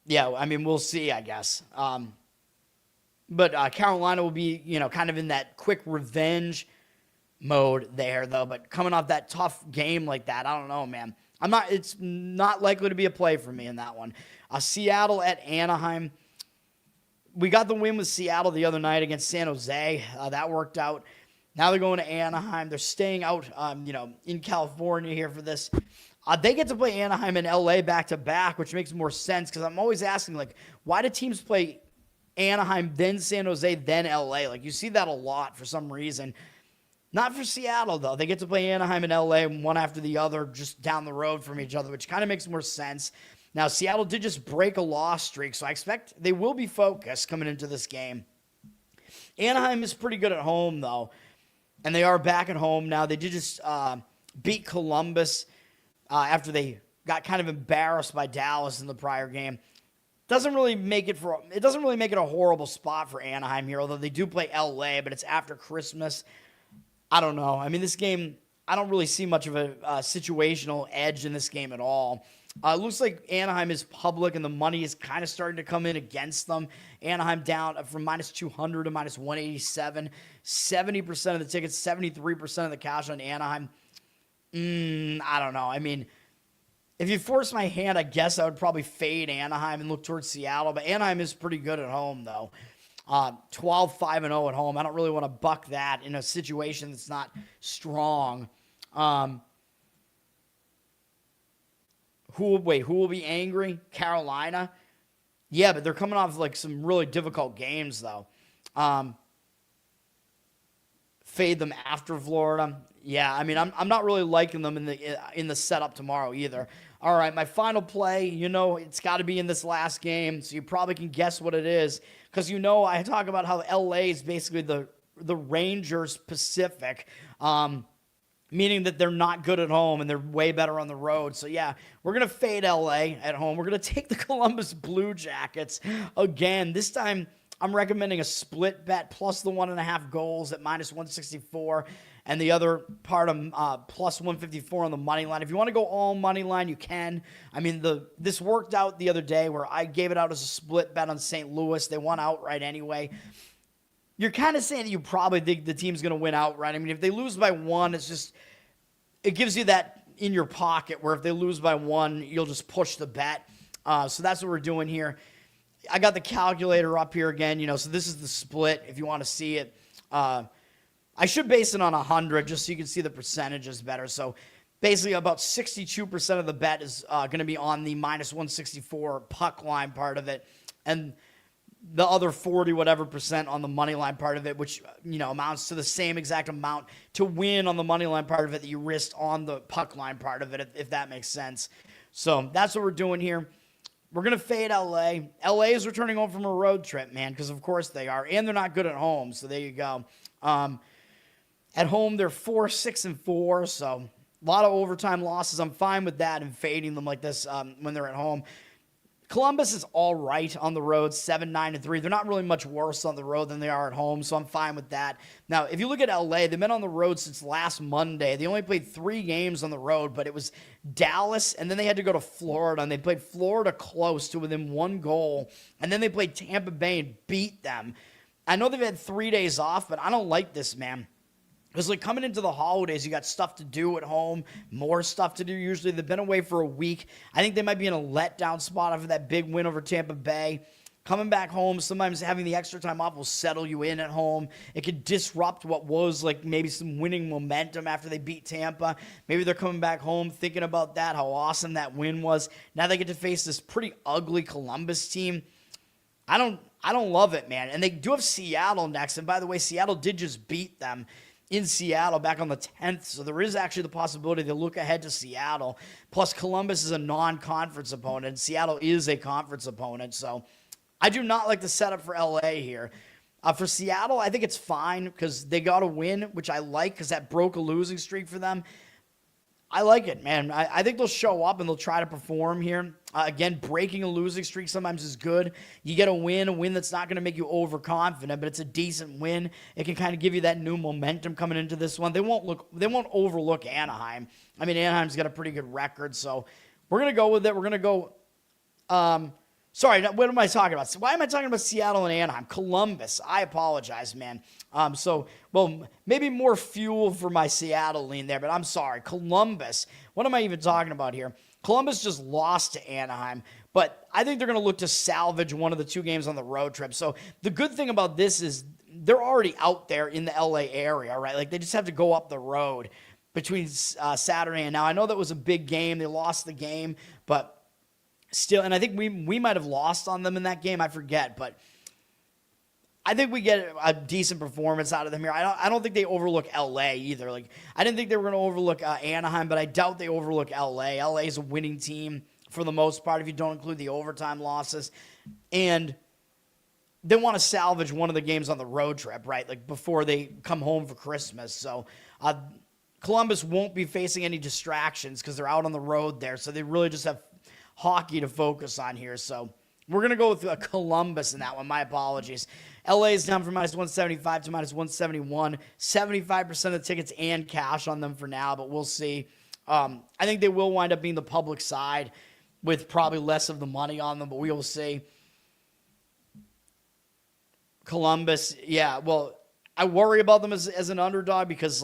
yeah, I mean, we'll see, I guess. But Carolina will be, kind of in that quick revenge mode there, though. But coming off that tough game like that, I don't know, man. It's not likely to be a play for me in that one. Seattle at Anaheim. We got the win with Seattle the other night against San Jose. That worked out. Now they're going to Anaheim. They're staying out, in California here for this. They get to play Anaheim and LA back-to-back, which makes more sense because I'm always asking, like, why do teams play Anaheim, then San Jose, then LA? Like, you see that a lot for some reason. Not for Seattle, though. They get to play Anaheim and LA one after the other just down the road from each other, which kind of makes more sense. Now, Seattle did just break a loss streak, so I expect they will be focused coming into this game. Anaheim is pretty good at home, though, and they are back at home now. They did just beat Columbus after they got kind of embarrassed by Dallas in the prior game. Doesn't really make it a horrible spot for Anaheim here, although they do play LA, but it's after Christmas. I don't know. I mean, this game, I don't really see much of a situational edge in this game at all. It looks like Anaheim is public, and the money is kind of starting to come in against them. Anaheim down from minus 200 to minus 187. 70% of the tickets, 73% of the cash on Anaheim. I don't know. I mean, if you force my hand, I guess I would probably fade Anaheim and look towards Seattle. But Anaheim is pretty good at home, though. 12-5-0 at home. I don't really want to buck that in a situation that's not strong. Who will be angry? Carolina? Yeah, but they're coming off like some really difficult games, though. Fade them after Florida. Yeah, I mean, I'm not really liking them in the setup tomorrow either. All right, my final play, it's got to be in this last game, so you probably can guess what it is. Because I talk about how LA is basically the Rangers Pacific, meaning that they're not good at home and they're way better on the road. So, yeah, we're going to fade LA at home. We're going to take the Columbus Blue Jackets again. This time, I'm recommending a split bet plus the 1.5 goals at -164. And the other part of plus 154 on the money line. If you want to go all money line, you can. I mean, this worked out the other day where I gave it out as a split bet on St. Louis. They won outright anyway. You're kind of saying that you probably think the team's going to win outright. I mean, if they lose by 1, it gives you that in your pocket where if they lose by 1, you'll just push the bet. So that's what we're doing here. I got the calculator up here again, so this is the split if you want to see it. I should base it on 100 just so you can see the percentages better. So basically about 62% of the bet is going to be on the -164 puck line part of it. And the other 40 whatever percent on the money line part of it, which, amounts to the same exact amount to win on the money line part of it that you risked on the puck line part of it, if that makes sense. So that's what we're doing here. We're going to fade LA. LA is returning home from a road trip, man, because of course they are. And they're not good at home, so there you go. At home, they're 4-6-4, so a lot of overtime losses. I'm fine with that and fading them like this when they're at home. Columbus is all right on the road, 7-9-3. They're not really much worse on the road than they are at home, so I'm fine with that. Now, if you look at LA, they've been on the road since last Monday. They only played 3 games on the road, but it was Dallas, and then they had to go to Florida, and they played Florida close to within 1 goal, and then they played Tampa Bay and beat them. I know they've had 3 days off, but I don't like this, man. Because, coming into the holidays, you got stuff to do at home, more stuff to do. Usually, they've been away for a week. I think they might be in a letdown spot after that big win over Tampa Bay. Coming back home, sometimes having the extra time off will settle you in at home. It could disrupt what was, maybe some winning momentum after they beat Tampa. Maybe they're coming back home thinking about that, how awesome that win was. Now they get to face this pretty ugly Columbus team. I don't love it, man. And they do have Seattle next. And by the way, Seattle did just beat them in Seattle back on the 10th, so there is actually the possibility they look ahead to Seattle. Plus, Columbus is a non-conference opponent. Seattle is a conference opponent, so I do not like the setup for LA here. For Seattle, I think it's fine because they got a win, which I like because that broke a losing streak for them. I like it, man. I think they'll show up and they'll try to perform here. Again, breaking a losing streak sometimes is good. You get a win that's not going to make you overconfident, but it's a decent win. It can kind of give you that new momentum coming into this one. They won't overlook Anaheim. I mean, Anaheim's got a pretty good record, so we're going to go with it. We're going to go sorry, what am I talking about? Why am I talking about Seattle and Anaheim? Columbus. I apologize, man. Maybe more fuel for my Seattle lean there, but I'm sorry. Columbus. What am I even talking about here? Columbus just lost to Anaheim, but I think they're going to look to salvage one of the 2 games on the road trip. So the good thing about this is they're already out there in the LA area, right? They just have to go up the road between Saturday and now. I know that was a big game. They lost the game, but still, and I think we might have lost on them in that game. I forget, but I think we get a decent performance out of them here. I don't think they overlook LA either. I didn't think they were going to overlook Anaheim, but I doubt they overlook LA. LA is a winning team for the most part if you don't include the overtime losses. And they want to salvage one of the games on the road trip, right? Before they come home for Christmas. So Columbus won't be facing any distractions because they're out on the road there. So they really just have hockey to focus on here. So we're going to go with Columbus in that one. My apologies. LA is down from -175 to -171. 75% of the tickets and cash on them for now, but we'll see. I think they will wind up being the public side with probably less of the money on them, but we will see. Columbus, yeah, well, I worry about them as an underdog because,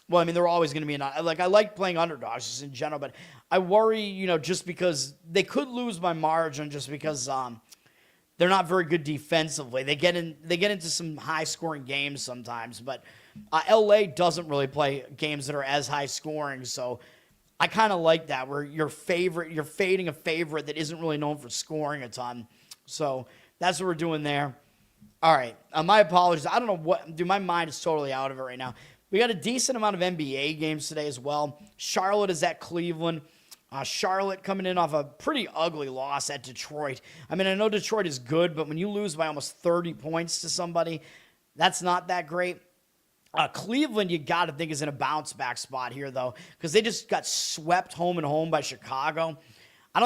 Well, I mean, they're always going to be I like playing underdogs just in general, but I worry, just because they could lose by margin just because they're not very good defensively. They get into some high-scoring games sometimes, but LA doesn't really play games that are as high-scoring, so I kind of like that, where you're fading a favorite that isn't really known for scoring a ton. So that's what we're doing there. All right, my apologies. I don't know what, dude, my mind is totally out of it right now. We got a decent amount of NBA games today as well. Charlotte is at Cleveland. Charlotte coming in off a pretty ugly loss at Detroit. I mean, I know Detroit is good, but when you lose by almost 30 points to somebody, that's not that great. Cleveland, you got to think, is in a bounce-back spot here, though, because they just got swept home and home by Chicago. I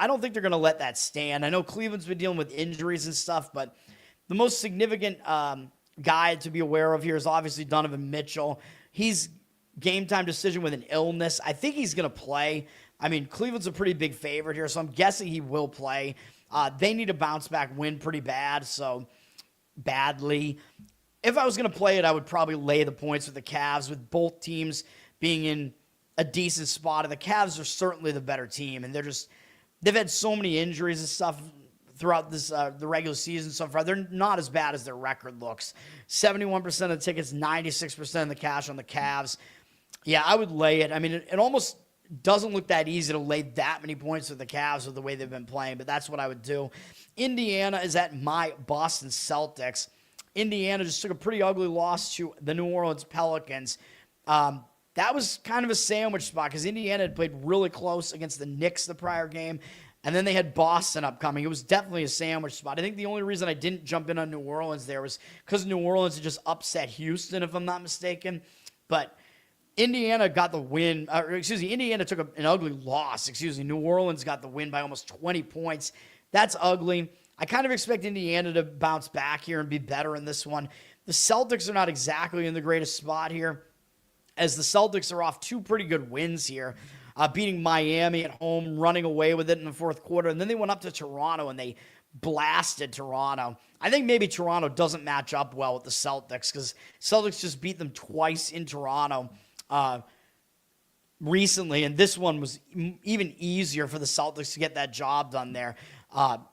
don't think they're going to let that stand. I know Cleveland's been dealing with injuries and stuff, but the most significant guy to be aware of here is obviously Donovan Mitchell. He's game-time decision with an illness. I think he's going to play. I mean, Cleveland's a pretty big favorite here, so I'm guessing he will play. They need a bounce-back win pretty badly. If I was going to play it, I would probably lay the points with the Cavs, with both teams being in a decent spot. And the Cavs are certainly the better team, and they've had so many injuries and stuff throughout this the regular season so far. They're not as bad as their record looks. 71% of the tickets, 96% of the cash on the Cavs. Yeah, I would lay it. I mean, it almost doesn't look that easy to lay that many points with the Cavs with the way they've been playing, but that's what I would do. Indiana is at my Boston Celtics. Indiana just took a pretty ugly loss to the New Orleans Pelicans. That was kind of a sandwich spot because Indiana had played really close against the Knicks the prior game, and then they had Boston upcoming. It was definitely a sandwich spot. I think the only reason I didn't jump in on New Orleans there was because New Orleans had just upset Houston, if I'm not mistaken. But Indiana got the win. Indiana took an ugly loss. New Orleans got the win by almost 20 points. That's ugly. I kind of expect Indiana to bounce back here and be better in this one. The Celtics are not exactly in the greatest spot here, as the Celtics are off two pretty good wins here, beating Miami at home, running away with it in the fourth quarter, and then they went up to Toronto and they blasted Toronto. I think maybe Toronto doesn't match up well with the Celtics because Celtics just beat them twice in Toronto recently, and this one was even easier for the Celtics to get that job done there.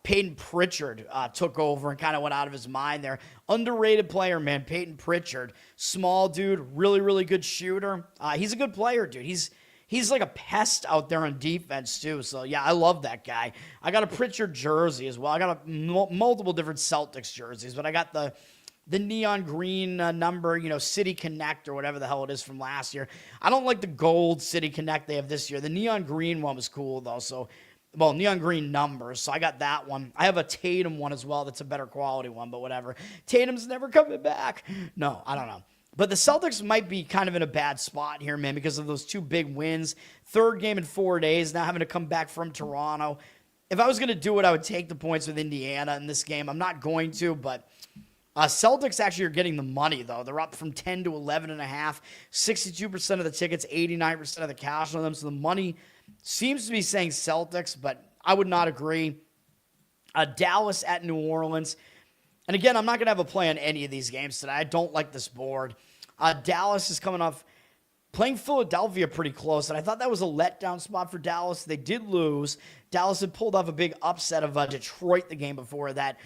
Peyton Pritchard took over and kind of went out of his mind there. Underrated player, man, Peyton Pritchard. Small dude, really, really good shooter. He's a good player, dude. He's like a pest out there on defense, too. So, yeah, I love that guy. I got a Pritchard jersey as well. I got multiple different Celtics jerseys, but I got the neon green number, City Connect or whatever the hell it is from last year. I don't like the gold City Connect they have this year. The neon green one was cool, though, neon green numbers, so I got that one. I have a Tatum one as well that's a better quality one, but whatever. Tatum's never coming back. No, I don't know. But the Celtics might be kind of in a bad spot here, man, because of those two big wins. Third game in 4 days, now having to come back from Toronto. If I was going to do it, I would take the points with Indiana in this game. I'm not going to, but Celtics actually are getting the money, though. They're up from 10 to 11.5. 62% of the tickets, 89% of the cash on them, so the money seems to be saying Celtics, but I would not agree. Dallas at New Orleans. And again, I'm not going to have a play on any of these games today. I don't like this board. Dallas is coming off playing Philadelphia pretty close, and I thought that was a letdown spot for Dallas. They did lose. Dallas had pulled off a big upset of Detroit the game before that.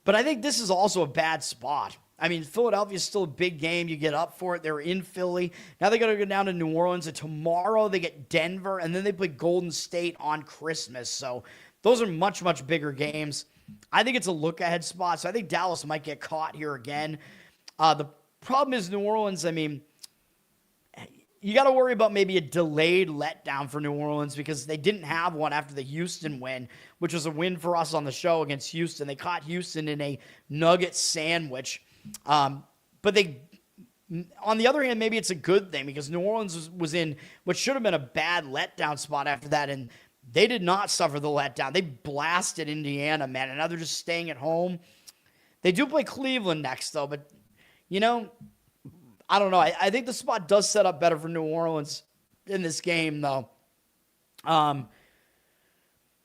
But I think this is also a bad spot. I mean, Philadelphia is still a big game. You get up for it. They're in Philly. Now they got to go down to New Orleans. And tomorrow they get Denver, and then they play Golden State on Christmas. So those are much, much bigger games. I think it's a look-ahead spot. So I think Dallas might get caught here again. The problem is New Orleans, I mean, you got to worry about maybe a delayed letdown for New Orleans because they didn't have one after the Houston win, which was a win for us on the show against Houston. They caught Houston in a nugget sandwich. But they, on the other hand, maybe it's a good thing because New Orleans was in what should have been a bad letdown spot after that, and they did not suffer the letdown. They blasted Indiana, man, and now they're just staying at home. They do play Cleveland next, though, but, I don't know. I think the spot does set up better for New Orleans in this game, though. I'm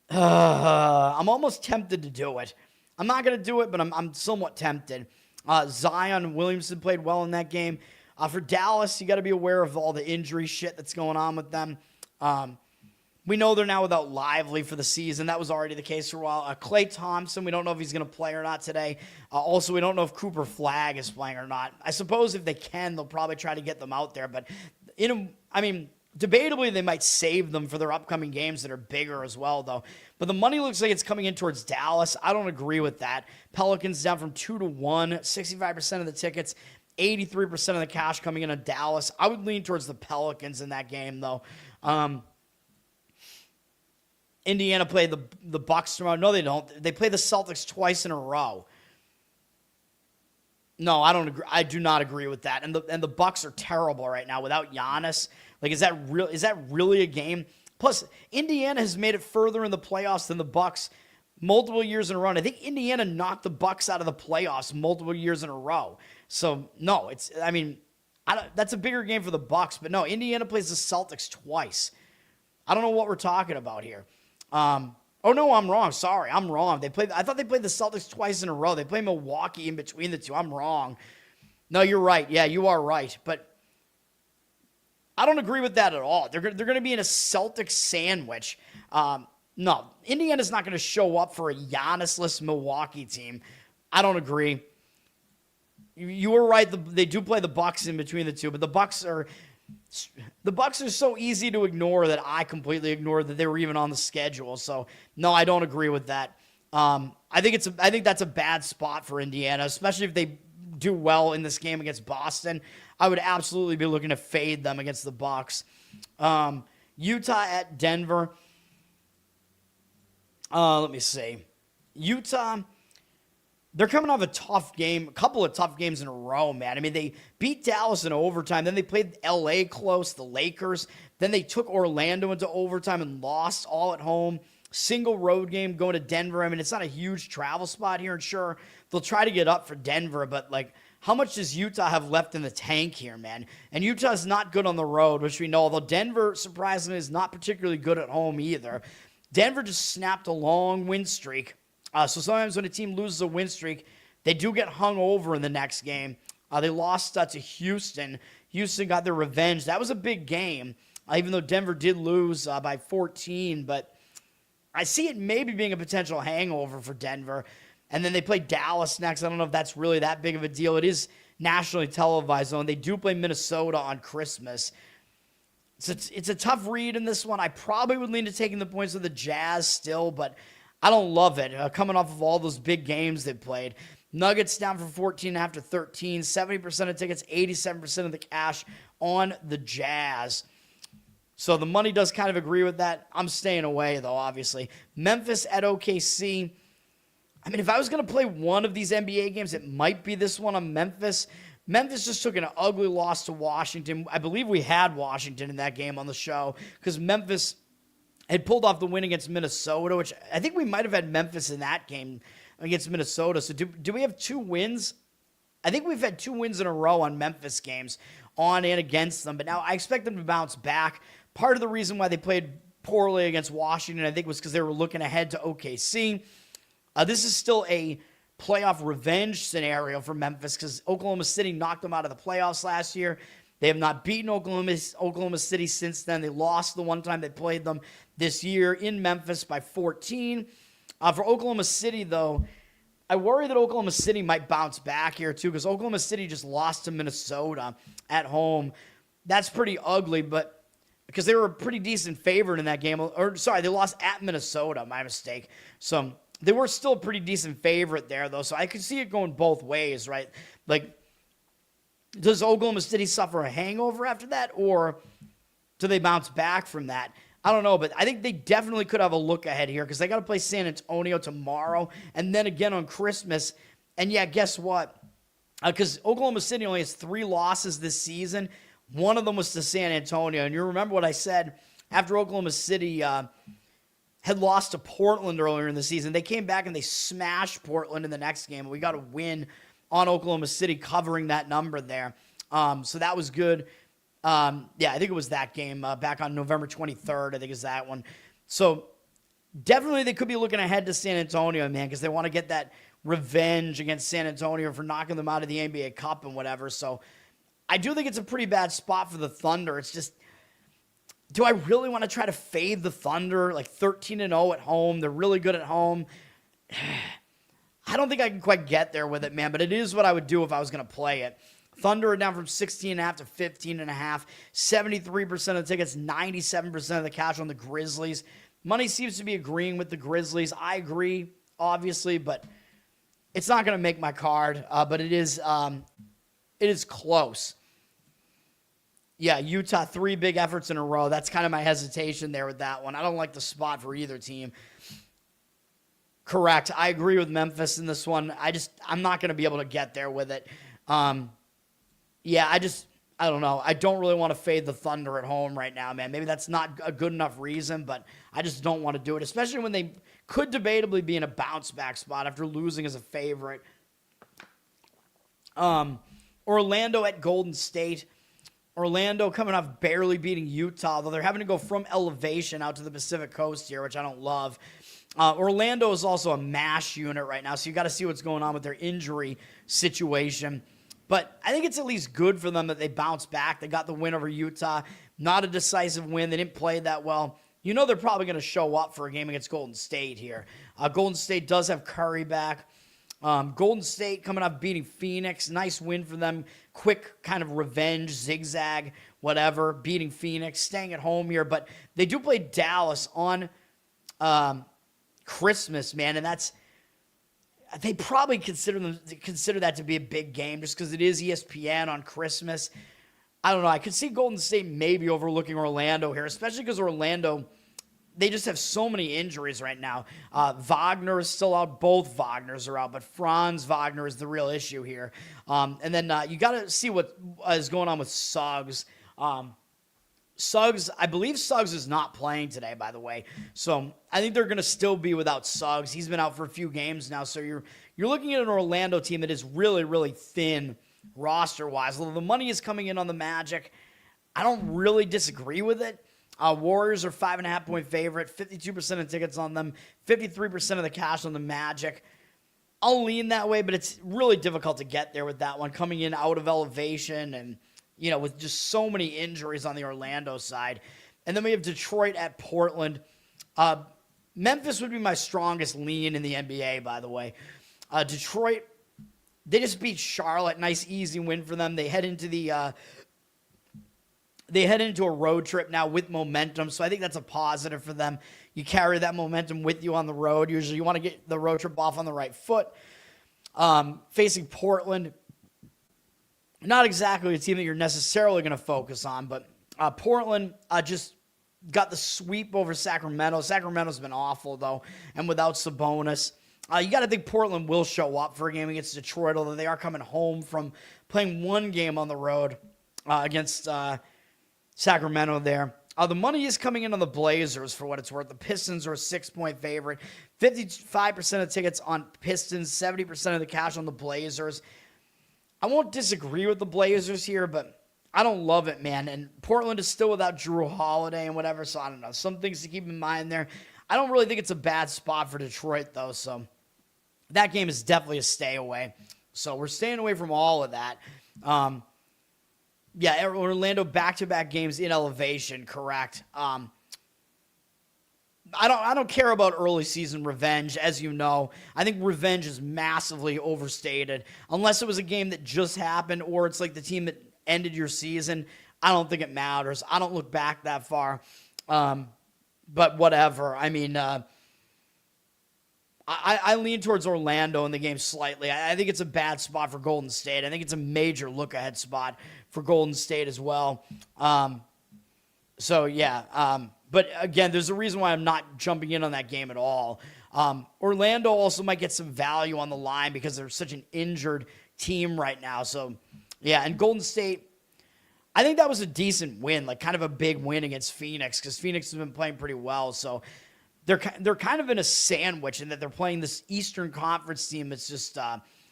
almost tempted to do it. I'm not going to do it, but I'm somewhat tempted. Zion Williamson played well in that game. For Dallas, you got to be aware of all the injury shit that's going on with them. We know they're now without Lively for the season. That was already the case for a while. Klay Thompson, we don't know if he's going to play or not today. Also, we don't know if Cooper Flagg is playing or not. I suppose if they can, they'll probably try to get them out there. But, debatably, they might save them for their upcoming games that are bigger as well, though. But the money looks like it's coming in towards Dallas. I don't agree with that. Pelicans down from 2-1, 65% of the tickets, 83% of the cash coming in on Dallas. I would lean towards the Pelicans in that game, though. Indiana played the Bucks tomorrow. No, they don't. They play the Celtics twice in a row. No, I don't agree. I do not agree with that. And the Bucks are terrible right now without Giannis. Like, is that really a game? Plus, Indiana has made it further in the playoffs than the Bucks multiple years in a row. And I think Indiana knocked the Bucks out of the playoffs multiple years in a row. So no, that's a bigger game for the Bucks. But no, Indiana plays the Celtics twice. I don't know what we're talking about here. Oh no, I'm wrong. Sorry, I'm wrong. I thought they played the Celtics twice in a row. They play Milwaukee in between the two. I'm wrong. No, you're right. Yeah, you are right. But I don't agree with that at all. They're going to be in a Celtics sandwich. No, Indiana's not going to show up for a Giannis-less Milwaukee team. I don't agree. You were right. They do play the Bucks in between the two, but the Bucks are so easy to ignore that I completely ignored that they were even on the schedule. So no, I don't agree with that. I think that's a bad spot for Indiana, especially if they do well in this game against Boston. I would absolutely be looking to fade them against the Bucks. Utah at Denver. Let me see. Utah, they're coming off a couple of tough games in a row, man. I mean, they beat Dallas in overtime. Then they played LA close, the Lakers. Then they took Orlando into overtime and lost all at home. Single road game going to Denver. I mean, it's not a huge travel spot here, and sure, they'll try to get up for Denver, but like, how much does Utah have left in the tank here, man? And Utah's not good on the road, which we know, although Denver, surprisingly, is not particularly good at home either. Denver just snapped a long win streak. So sometimes when a team loses a win streak, they do get hung over in the next game. They lost to Houston. Houston got their revenge. That was a big game, even though Denver did lose by 14. But I see it maybe being a potential hangover for Denver. And then they play Dallas next. I don't know if that's really that big of a deal. It is nationally televised, though, and they do play Minnesota on Christmas. It's a tough read in this one. I probably would lean to taking the points of the Jazz still, but I don't love it. Coming off of all those big games they played. Nuggets down from 14 after 13. 70% of tickets, 87% of the cash on the Jazz. So the money does kind of agree with that. I'm staying away, though, obviously. Memphis at OKC. I mean, if I was going to play one of these NBA games, it might be this one on Memphis. Memphis just took an ugly loss to Washington. I believe we had Washington in that game on the show because Memphis had pulled off the win against Minnesota, which I think we might have had Memphis in that game against Minnesota. So do we have 2 wins? I think we've had 2 wins in a row on Memphis games, on and against them. But now I expect them to bounce back. Part of the reason why they played poorly against Washington, I think, was because they were looking ahead to OKC. This is still a playoff revenge scenario for Memphis because Oklahoma City knocked them out of the playoffs last year. They have not beaten Oklahoma City since then. They lost the one time they played them this year in Memphis by 14. For Oklahoma City, though, I worry that Oklahoma City might bounce back here, too, because Oklahoma City just lost to Minnesota at home. That's pretty ugly, but because they were a pretty decent favorite in that game. They lost at Minnesota, my mistake. So they were still a pretty decent favorite there, though, so I could see it going both ways, right? Like, does Oklahoma City suffer a hangover after that, or do they bounce back from that? I don't know, but I think they definitely could have a look ahead here because they got to play San Antonio tomorrow and then again on Christmas. And, yeah, guess what? Because Oklahoma City only has 3 losses this season. One of them was to San Antonio. And you remember what I said after Oklahoma City had lost to Portland earlier in the season. They came back and they smashed Portland in the next game. We got a win on Oklahoma City covering that number there. So that was good. I think it was that game back on November 23rd. I think it's that one. So definitely they could be looking ahead to San Antonio, man, because they want to get that revenge against San Antonio for knocking them out of the NBA Cup and whatever. So I do think it's a pretty bad spot for the Thunder. It's just, do I really want to try to fade the Thunder? Like 13-0 at home. They're really good at home. I don't think I can quite get there with it, man, but it is what I would do if I was going to play it. Thunder are down from 16.5 to 15.5. 73% of the tickets, 97% of the cash on the Grizzlies. Money seems to be agreeing with the Grizzlies. I agree, obviously, but it's not going to make my card. But it is close. Yeah, Utah, 3 big efforts in a row. That's kind of my hesitation there with that one. I don't like the spot for either team. Correct. I agree with Memphis in this one. I'm not going to be able to get there with it. Yeah, I don't know. I don't really want to fade the Thunder at home right now, man. Maybe that's not a good enough reason, but I just don't want to do it, especially when they could debatably be in a bounce-back spot after losing as a favorite. Orlando at Golden State. Orlando coming off barely beating Utah, though they're having to go from elevation out to the Pacific Coast here, which I don't love. Orlando is also a MASH unit right now, so you got to see what's going on with their injury situation. But I think it's at least good for them that they bounced back. They got the win over Utah. Not a decisive win. They didn't play that well. You know they're probably going to show up for a game against Golden State here. Golden State does have Curry back. Golden State coming up beating Phoenix. Nice win for them. Quick kind of revenge, zigzag, whatever. Beating Phoenix. Staying at home here. But they do play Dallas on Christmas, man. And they probably consider that to be a big game just because it is ESPN on Christmas. I don't know. I could see Golden State maybe overlooking Orlando here, especially because Orlando, they just have so many injuries right now. Wagner is still out. Both Wagners are out, but Franz Wagner is the real issue here. And then you got to see what is going on with Suggs. Suggs, I believe Suggs is not playing today, by the way. So I think they're going to still be without Suggs. He's been out for a few games now. So you're looking at an Orlando team that is really, really thin roster-wise. Although the money is coming in on the Magic, I don't really disagree with it. Warriors are 5.5-point favorite, 52% of tickets on them, 53% of the cash on the Magic. I'll lean that way, but it's really difficult to get there with that one, coming in out of elevation and, with just so many injuries on the Orlando side. And then we have Detroit at Portland. Memphis would be my strongest lean in the NBA, by the way. Detroit, they just beat Charlotte. Nice, easy win for them. They head into a road trip now with momentum, so I think that's a positive for them. You carry that momentum with you on the road. Usually you want to get the road trip off on the right foot. Facing Portland, not exactly a team that you're necessarily going to focus on, but Portland just got the sweep over Sacramento. Sacramento's been awful, though, and without Sabonis. You got to think Portland will show up for a game against Detroit, although they are coming home from playing one game on the road against Sacramento there. The money is coming in on the Blazers for what it's worth. The Pistons are a 6-point favorite. 55% of tickets on Pistons, 70% of the cash on the Blazers. I won't disagree with the Blazers here, but I don't love it, man. And Portland is still without Drew Holiday and whatever, so I don't know. Some things to keep in mind there. I don't really think it's a bad spot for Detroit, though, so that game is definitely a stay away. So we're staying away from all of that. Yeah, Orlando back-to-back games in elevation, correct. I don't care about early season revenge, as you know. I think revenge is massively overstated. Unless it was a game that just happened or it's like the team that ended your season, I don't think it matters. I don't look back that far. But whatever. I mean, I lean towards Orlando in the game slightly. I think it's a bad spot for Golden State. I think it's a major look-ahead spot for Golden State as well. So, yeah. But, again, there's a reason why I'm not jumping in on that game at all. Orlando also might get some value on the line because they're such an injured team right now. So, yeah, and Golden State, I think that was a decent win, like kind of a big win against Phoenix because Phoenix has been playing pretty well. So, they're kind of in a sandwich in that they're playing this Eastern Conference team that's just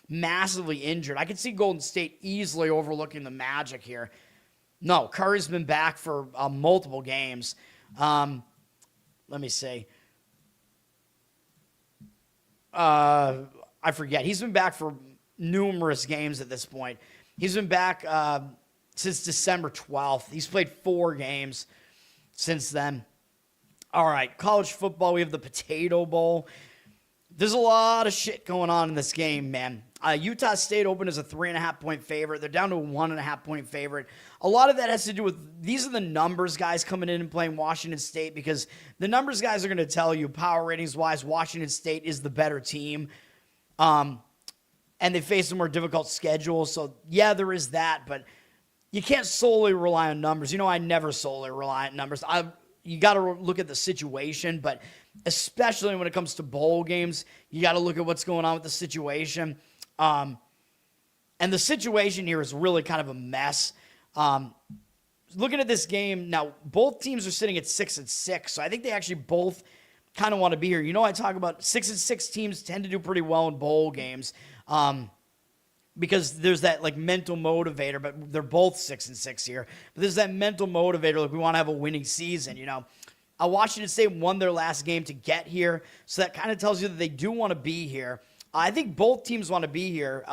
massively injured. I could see Golden State easily overlooking the Magic here. No, Curry's been back for multiple games. Let me see. I forget. He's been back for numerous games at this point. He's been back since December 12th. He's played 4 games since then. All right, college football, we have the Potato Bowl. There's a lot of shit going on in this game, man. Utah State opened as a 3.5-point favorite. They're down to a 1.5-point favorite. A lot of that has to do with, these are the numbers guys coming in and playing Washington State, because the numbers guys are going to tell you, power ratings wise, Washington State is the better team. And they face a more difficult schedule. So yeah, there is that, but you can't solely rely on numbers. You know, I never solely rely on numbers. You got to look at the situation, but especially when it comes to bowl games, you got to look at what's going on with the situation. And the situation here is really kind of a mess. Looking at this game now, both teams are sitting at 6-6, so I think they actually both kind of want to be here. You know, I talk about 6-6 teams tend to do pretty well in bowl games, because there's that like mental motivator, but they're both 6-6 here. But there's that mental motivator, like we want to have a winning season, you know. Washington State won their last game to get here, so that kind of tells you that they do want to be here. I think both teams want to be here,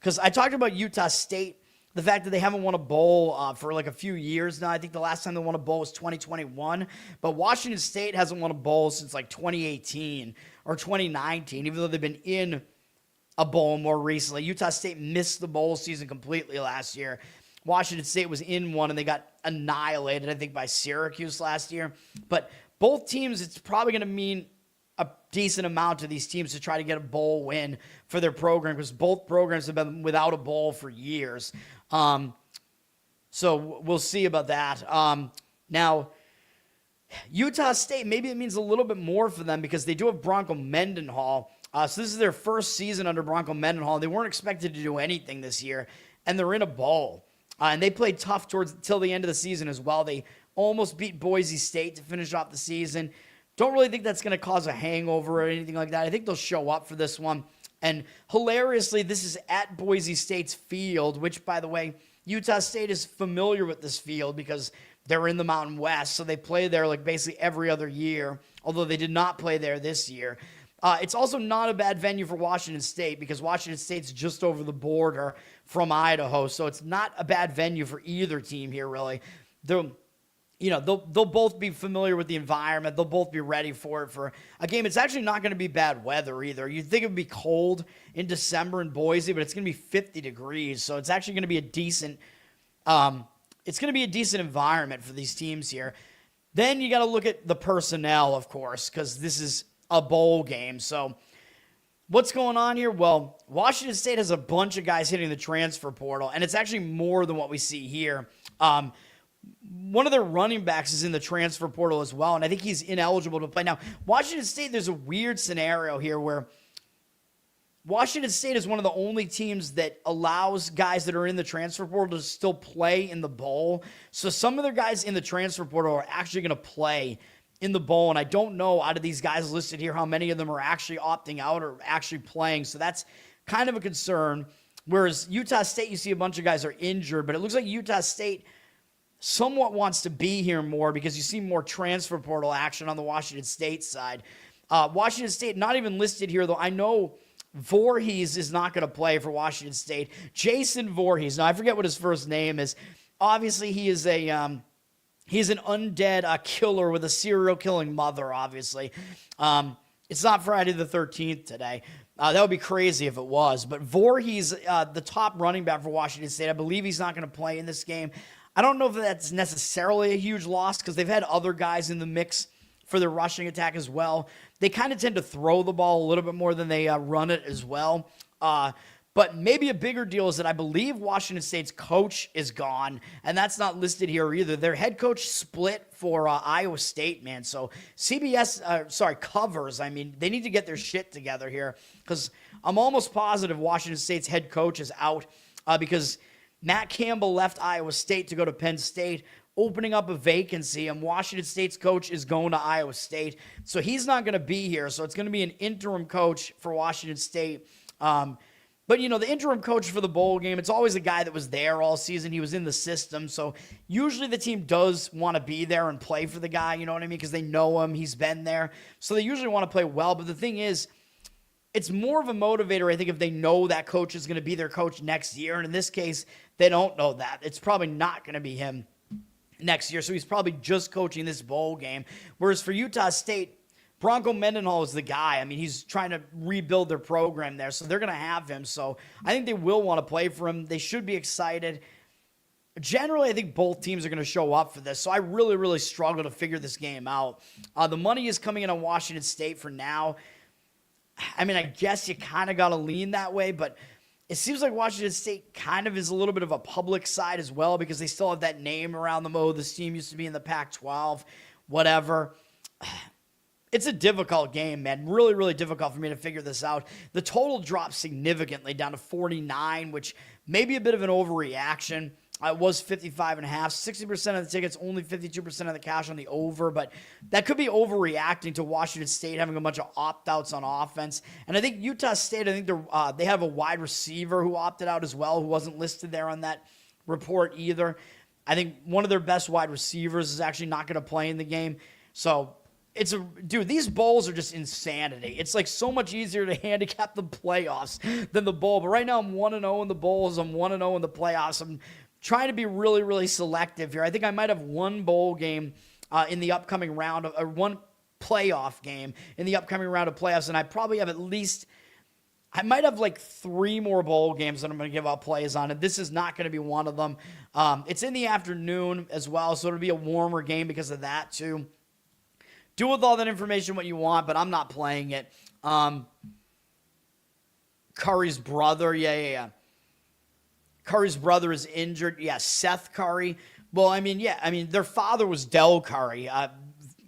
because I talked about Utah State, the fact that they haven't won a bowl for like a few years now. I think the last time they won a bowl was 2021, but Washington State hasn't won a bowl since like 2018 or 2019, even though they've been in a bowl more recently. Utah State missed the bowl season completely last year. Washington State was in one, and they got annihilated, I think, by Syracuse last year. But both teams, it's probably going to mean a decent amount to these teams to try to get a bowl win for their program, because both programs have been without a bowl for years. So we'll see about that. Now, Utah State, maybe it means a little bit more for them because they do have Bronco Mendenhall. So this is their first season under Bronco Mendenhall. They weren't expected to do anything this year, and they're in a bowl. And they played tough till the end of the season as well. They almost beat Boise State to finish off the season. Don't really think that's going to cause a hangover or anything like that. I think they'll show up for this one. And hilariously, this is at Boise State's field, which, by the way, Utah State is familiar with this field because they're in the Mountain West, so they play there like basically every other year, although they did not play there this year. It's also not a bad venue for Washington State because Washington State's just over the border from Idaho, so it's not a bad venue for either team here, really. They'll both be familiar with the environment. They'll both be ready for it for a game. It's actually not going to be bad weather either. You'd think it would be cold in December in Boise, but it's going to be 50 degrees, so it's actually going to be a decent environment for these teams here. Then you got to look at the personnel, of course, because this is a bowl game. So what's going on here? Well, Washington State has a bunch of guys hitting the transfer portal, and it's actually more than what we see here. One of their running backs is in the transfer portal as well, and I think he's ineligible to play. Now, Washington State, there's a weird scenario here where Washington State is one of the only teams that allows guys that are in the transfer portal to still play in the bowl. So some of their guys in the transfer portal are actually going to play in the bowl, and I don't know out of these guys listed here how many of them are actually opting out or actually playing, so that's kind of a concern. Whereas Utah State, you see a bunch of guys are injured, but it looks like Utah State somewhat wants to be here more because you see more transfer portal action on the Washington State side. Washington State, not even listed here, though. I know Voorhees is not going to play for Washington State. Jason Voorhees. Now, I forget what his first name is. Obviously, he is he's an undead killer with a serial killing mother, obviously. It's not Friday the 13th today. That would be crazy if it was. But Voorhees, the top running back for Washington State, I believe he's not going to play in this game. I don't know if that's necessarily a huge loss because they've had other guys in the mix for their rushing attack as well. They kind of tend to throw the ball a little bit more than they run it as well. But maybe a bigger deal is that I believe Washington State's coach is gone, and that's not listed here either. Their head coach split for Iowa State, man. So Covers. I mean, they need to get their shit together here because I'm almost positive Washington State's head coach is out because Matt Campbell left Iowa State to go to Penn State, opening up a vacancy, and Washington State's coach is going to Iowa State. So he's not going to be here. So it's going to be an interim coach for Washington State. But, the interim coach for the bowl game, it's always a guy that was there all season. He was in the system. So usually the team does want to be there and play for the guy, you know what I mean? Because they know him. He's been there. So they usually want to play well. But the thing is, it's more of a motivator, I think, if they know that coach is going to be their coach next year. And in this case, they don't know that. It's probably not going to be him next year. So he's probably just coaching this bowl game. Whereas for Utah State, Bronco Mendenhall is the guy. I mean, he's trying to rebuild their program there. So they're going to have him. So I think they will want to play for him. They should be excited. Generally, I think both teams are going to show up for this. So I really, really struggle to figure this game out. The money is coming in on Washington State for now. I mean, I guess you kind of got to lean that way, but it seems like Washington State kind of is a little bit of a public side as well because they still have that name around them. Oh, this team used to be in the Pac-12, whatever. It's a difficult game, man. Really, really difficult for me to figure this out. The total dropped significantly down to 49, which may be a bit of an overreaction. It was 55.5, 60% of the tickets, only 52% of the cash on the over, but that could be overreacting to Washington State having a bunch of opt-outs on offense. And I think Utah State, I think they have a wide receiver who opted out as well, who wasn't listed there on that report either. I think one of their best wide receivers is actually not going to play in the game. So dude, these bowls are just insanity. It's like so much easier to handicap the playoffs than the bowl. But right now I'm 1-0 in the bowls. I'm 1-0 in the playoffs. I'm trying to be really, really selective here. I think I might have one bowl game in the upcoming round, or one playoff game in the upcoming round of playoffs, and I probably have I might have like 3 more bowl games that I'm going to give out plays on, and this is not going to be one of them. It's in the afternoon as well, so it'll be a warmer game because of that too. Do with all that information what you want, but I'm not playing it. Curry's brother, yeah. Curry's brother is injured. Yeah, Seth Curry. Well, I mean, their father was Del Curry,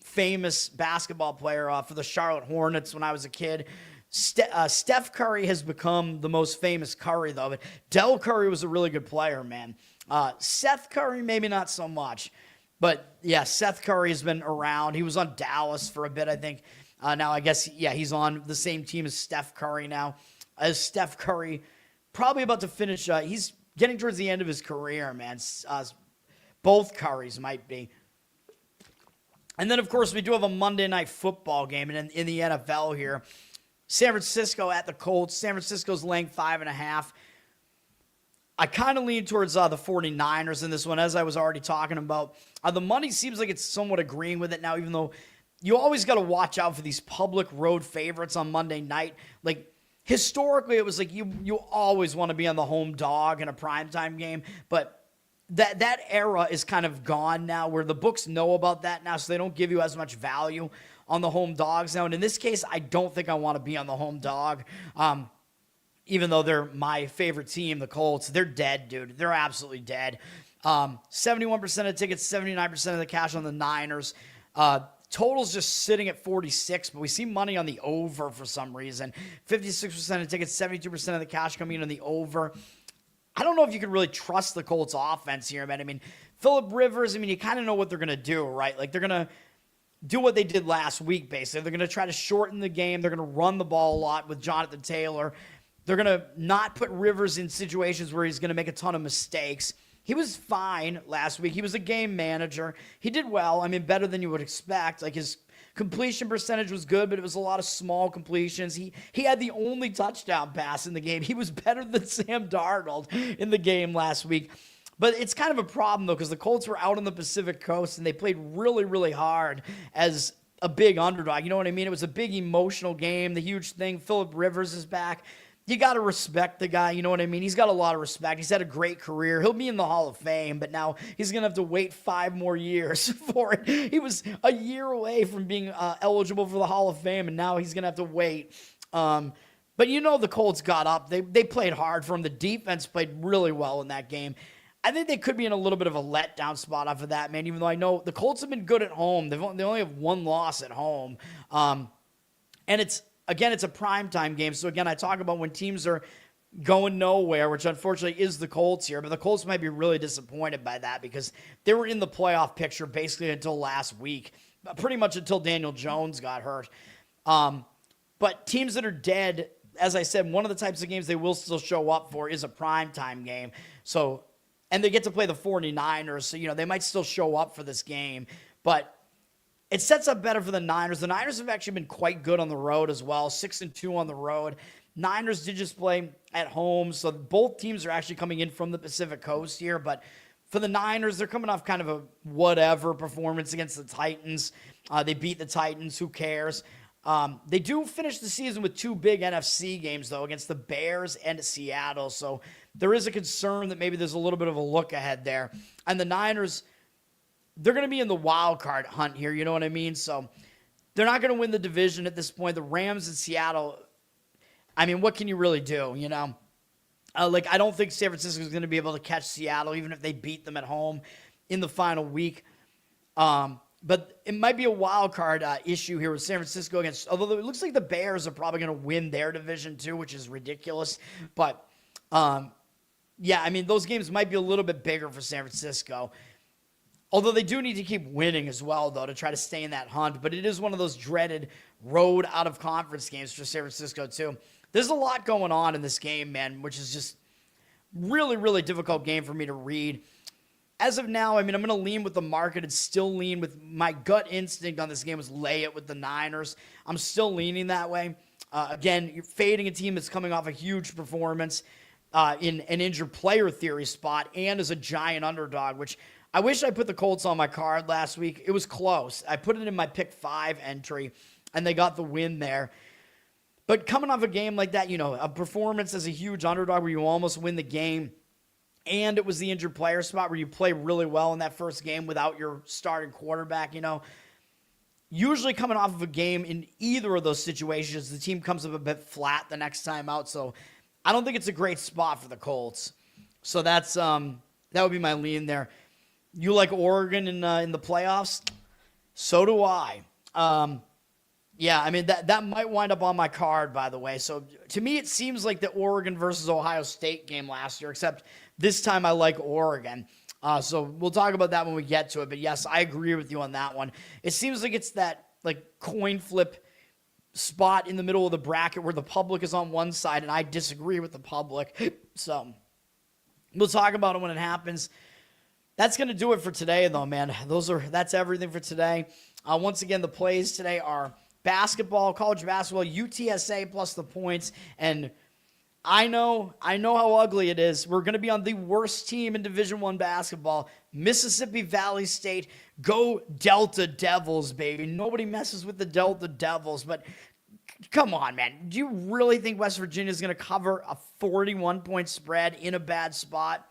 famous basketball player for the Charlotte Hornets when I was a kid. Steph Curry has become the most famous Curry, though. But Del Curry was a really good player, man. Seth Curry, maybe not so much. But, yeah, Seth Curry has been around. He was on Dallas for a bit, I think. Now, I guess, he's on the same team as Steph Curry now. As Steph Curry, probably about to finish. He's getting towards the end of his career, man. Both Currys might be. And then, of course, we do have a Monday Night Football game in the NFL here. San Francisco at the Colts. San Francisco's laying 5.5. I kind of lean towards the 49ers in this one, as I was already talking about. The money seems like it's somewhat agreeing with it now, even though you always got to watch out for these public road favorites on Monday night. Like, historically, it was like you always want to be on the home dog in a primetime game, but that era is kind of gone now where the books know about that now, so they don't give you as much value on the home dogs now. And in this case, I don't think I want to be on the home dog. Even though they're my favorite team, the Colts, they're dead, dude. They're absolutely dead. 71% of tickets, 79% of the cash on the Niners. Total's just sitting at 46, but we see money on the over for some reason. 56% of tickets, 72% of the cash coming in on the over. I don't know if you can really trust the Colts offense here, man. I mean, Phillip Rivers, you kind of know what they're going to do, right? Like, they're going to do what they did last week, basically. They're going to try to shorten the game. They're going to run the ball a lot with Jonathan Taylor. They're going to not put Rivers in situations where he's going to make a ton of mistakes. He was fine last week. He was a game manager. He did well. Better than you would expect. Like, his completion percentage was good, but it was a lot of small completions. He had the only touchdown pass in the game. He was better than Sam Darnold in the game last week. But it's kind of a problem, though, because the Colts were out on the Pacific Coast, and they played really, really hard as a big underdog. You know what I mean? It was a big emotional game. The huge thing, Phillip Rivers is back. You got to respect the guy, you know what I mean? He's got a lot of respect. He's had a great career. He'll be in the Hall of Fame, but now he's going to have to wait 5 more years for it. He was a year away from being eligible for the Hall of Fame, and now he's going to have to wait. But the Colts got up. They played hard for him. The defense played really well in that game. I think they could be in a little bit of a letdown spot off of that, man, even though I know the Colts have been good at home. They only have 1 loss at home. And it's a primetime game. So, again, I talk about when teams are going nowhere, which unfortunately is the Colts here. But the Colts might be really disappointed by that because they were in the playoff picture basically until last week, pretty much until Daniel Jones got hurt. But teams that are dead, as I said, one of the types of games they will still show up for is a primetime game. So, and they get to play the 49ers, so, they might still show up for this game. But it sets up better for the Niners. The Niners have actually been quite good on the road as well, 6-2 on the road. Niners did just play at home, so both teams are actually coming in from the Pacific Coast here, but for the Niners, they're coming off kind of a whatever performance against the Titans. They beat the Titans, who cares? They do finish the season with 2 big NFC games, though, against the Bears and Seattle, so there is a concern that maybe there's a little bit of a look ahead there. And the Niners, they're going to be in the wild card hunt here, you know what I mean? So they're not going to win the division at this point. The Rams and Seattle, I mean, what can you really do, you know? I don't think San Francisco is going to be able to catch Seattle, even if they beat them at home in the final week. But it might be a wild card issue here with San Francisco against, although it looks like the Bears are probably going to win their division too, which is ridiculous. But, yeah, I mean, those games might be a little bit bigger for San Francisco. Although they do need to keep winning as well, though, to try to stay in that hunt. But it is one of those dreaded road out-of-conference games for San Francisco, too. There's a lot going on in this game, man, which is just really, really difficult game for me to read. As of now, I mean, I'm going to lean with the market and still lean with my gut instinct on this game was lay it with the Niners. I'm still leaning that way. Again, you're fading a team that's coming off a huge performance in an injured player theory spot and as a giant underdog, which I wish I put the Colts on my card last week. It was close. I put it in my pick 5 entry, and they got the win there. But coming off a game like that, you know, a performance as a huge underdog where you almost win the game, and it was the injured player spot where you play really well in that first game without your starting quarterback, you know. Usually coming off of a game in either of those situations, the team comes up a bit flat the next time out. So I don't think it's a great spot for the Colts. So that's that would be my lean there. You like Oregon in the playoffs? So do I. Yeah, I mean, that might wind up on my card, by the way. So to me, it seems like the Oregon versus Ohio State game last year, except this time I like Oregon. So we'll talk about that when we get to it. But yes, I agree with you on that one. It seems like it's that like coin flip spot in the middle of the bracket where the public is on one side, and I disagree with the public. So we'll talk about it when it happens. That's going to do it for today, though, man. That's everything for today. Once again, the plays today are basketball, college basketball, UTSA plus the points. And I know how ugly it is. We're going to be on the worst team in Division I basketball, Mississippi Valley State. Go Delta Devils, baby. Nobody messes with the Delta Devils. But come on, man. Do you really think West Virginia is going to cover a 41-point spread in a bad spot?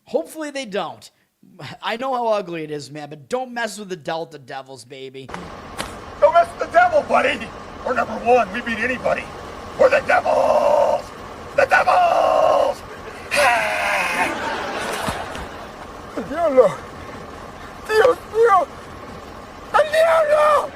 Hopefully they don't. I know how ugly it is, man, but don't mess with the Delta Devils, baby. Don't mess with the devil, buddy. We're number 1. We beat anybody. We're the Devils. The Devils. Diablo. Dios mío. El diablo.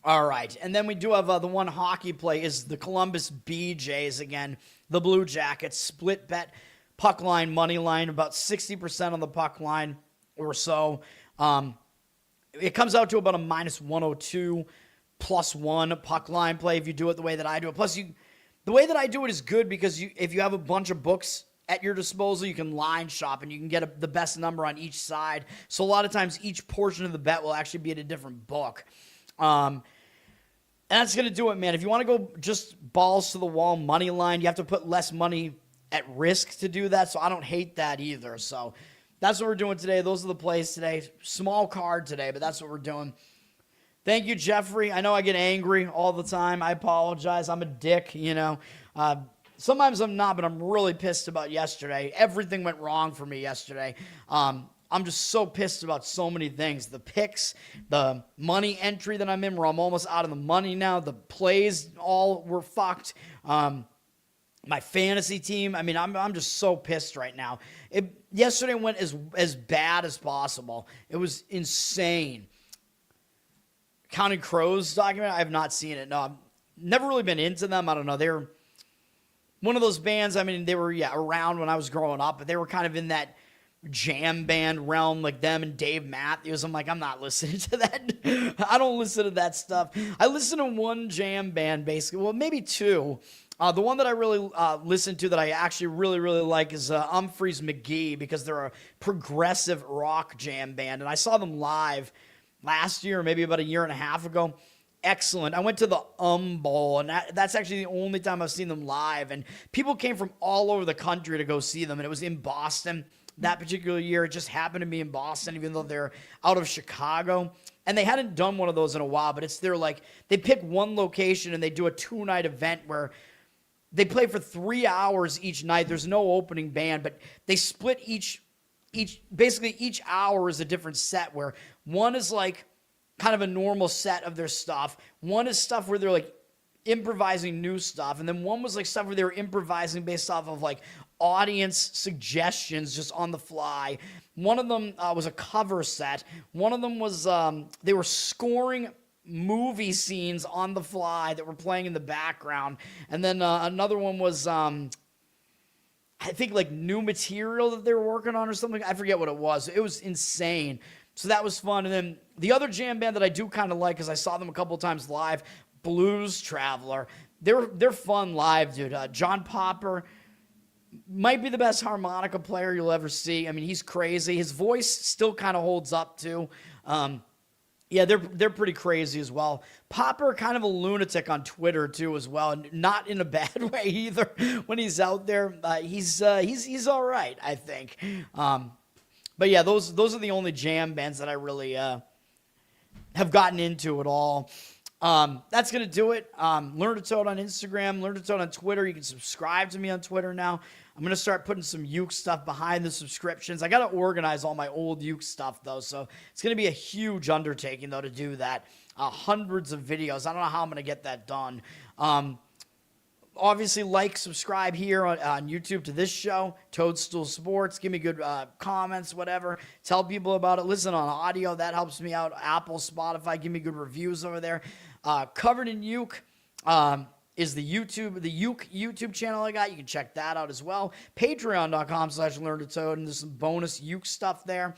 All right, and then we do have the one hockey play is the Columbus BJs again. The Blue Jackets split bet. Puck line, money line, about 60% on the puck line or so. It comes out to about a minus 102 plus 1 puck line play if you do it the way that I do it. Plus, the way that I do it is good because if you have a bunch of books at your disposal, you can line shop and you can get the best number on each side. So a lot of times each portion of the bet will actually be at a different book. And that's going to do it, man. If you want to go just balls to the wall money line, you have to put less money at risk to do that, so I don't hate that either. So that's what we're doing today. Those are the plays today. Small card today, but that's what we're doing. Thank you, Jeffrey. I know I get angry all the time. I apologize. I'm a dick, you know. Sometimes I'm not, but I'm really pissed about yesterday. Everything went wrong for me yesterday. I'm just so pissed about so many things. The picks, the money entry that I'm in where I'm almost out of the money now. The plays all were fucked. My fantasy team, I mean, I'm just so pissed right now. Yesterday went as bad as possible. It was insane. Counting Crows document, I have not seen it. No, I've never really been into them. I don't know. They're one of those bands, I mean, they were, around when I was growing up, but they were kind of in that jam band realm, like them and Dave Matthews. I'm like, I'm not listening to that. I don't listen to that stuff. I listen to one jam band, basically. Well, maybe 2. The one that I really listen to that I actually really, really like is Humphreys McGee because they're a progressive rock jam band. And I saw them live last year, or maybe about a year and a half ago. Excellent. I went to the Bowl, and that's actually the only time I've seen them live. And people came from all over the country to go see them, and it was in Boston that particular year. It just happened to be in Boston, even though they're out of Chicago. And they hadn't done one of those in a while, but it's they pick one location and they do a 2-night event where they play for 3 hours each night. There's no opening band, but they split each hour is a different set, where one is like kind of a normal set of their stuff. One is stuff where they're like improvising new stuff. And then one was like stuff where they were improvising based off of like audience suggestions just on the fly. One of them was a cover set. One of them was they were scoring movie scenes on the fly that were playing in the background. And then another one was I think like new material that they were working on or something. I forget what it was. It was insane. So that was fun. And then the other jam band that I do kind of like, because I saw them a couple of times live, Blues Traveler. They're fun live, dude. John Popper might be the best harmonica player you'll ever see. I mean, he's crazy. His voice still kind of holds up too. Yeah, they're pretty crazy as well. Popper, kind of a lunatic on Twitter too, as well, and not in a bad way either. When he's out there, he's all right, I think. But yeah, those are the only jam bands that I really have gotten into at all. That's going to do it. Learn to Toad on Instagram, Learn to Toad on Twitter. You can subscribe to me on Twitter now. I'm going to start putting some Uke stuff behind the subscriptions. I got to organize all my old Uke stuff, though, so it's going to be a huge undertaking, though, to do that. Hundreds of videos. I don't know how I'm going to get that done. Obviously, subscribe here on YouTube to this show, Toad Stool Sports. Give me good comments, whatever. Tell people about it. Listen on audio. That helps me out. Apple, Spotify. Give me good reviews over there. Covered in Uke is the Uke YouTube channel I got. You can check that out as well. Patreon.com/LearnToToad, and there's some bonus Uke stuff there.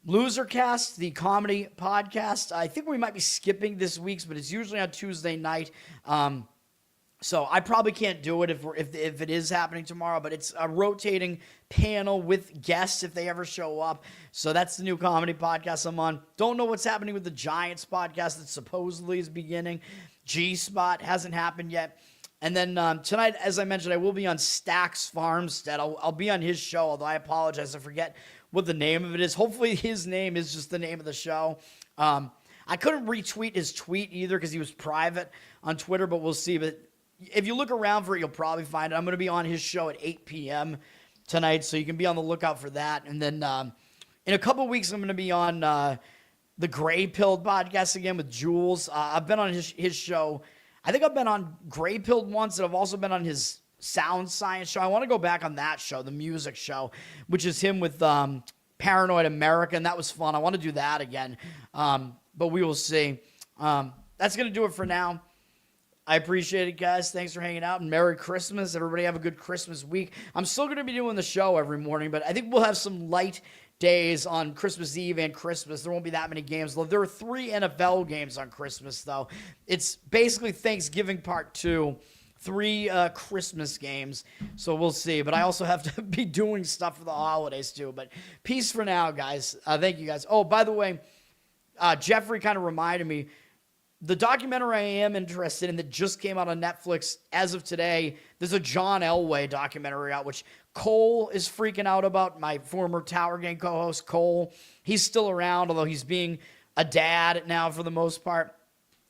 Losercast, the comedy podcast. I think we might be skipping this week's, but it's usually on Tuesday night. So I probably can't do it if it is happening tomorrow, but it's a rotating panel with guests if they ever show up. So that's the new comedy podcast I'm on. Don't know what's happening with the Giants podcast that supposedly is beginning. G-Spot hasn't happened yet. And then tonight, as I mentioned, I will be on Stax Farmstead. I'll be on his show, although I apologize. I forget what the name of it is. Hopefully his name is just the name of the show. I couldn't retweet his tweet either because he was private on Twitter, but we'll see. But if you look around for it, you'll probably find it. I'm going to be on his show at 8 p.m. tonight, so you can be on the lookout for that. And then in a couple weeks, I'm going to be on the Gray Pilled podcast again with Jules. I've been on his show. I think I've been on Gray Pilled once, and I've also been on his Sound Science show. I want to go back on that show, the music show, which is him with Paranoid America, and that was fun. I want to do that again, but we will see. That's going to do it for now. I appreciate it, guys. Thanks for hanging out, and Merry Christmas. Everybody have a good Christmas week. I'm still going to be doing the show every morning, but I think we'll have some light days on Christmas Eve and Christmas. There won't be that many games. There are 3 NFL games on Christmas, though. It's basically Thanksgiving Part 2, 3 Christmas games, so we'll see. But I also have to be doing stuff for the holidays, too. But peace for now, guys. Thank you, guys. Oh, by the way, Jeffrey kind of reminded me, the documentary I am interested in that just came out on Netflix as of today, there's a John Elway documentary out, which Cole is freaking out about, my former Tower Gang co-host, Cole. He's still around, although he's being a dad now for the most part.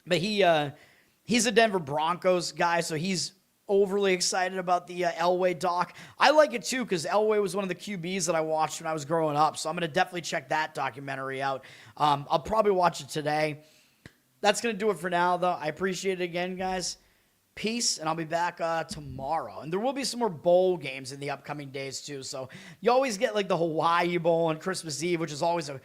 But he's a Denver Broncos guy, so he's overly excited about the Elway doc. I like it too, because Elway was one of the QBs that I watched when I was growing up, so I'm going to definitely check that documentary out. I'll probably watch it today. That's going to do it for now, though. I appreciate it again, guys. Peace, and I'll be back tomorrow. And there will be some more bowl games in the upcoming days, too. So you always get, like, the Hawaii Bowl on Christmas Eve, which is always a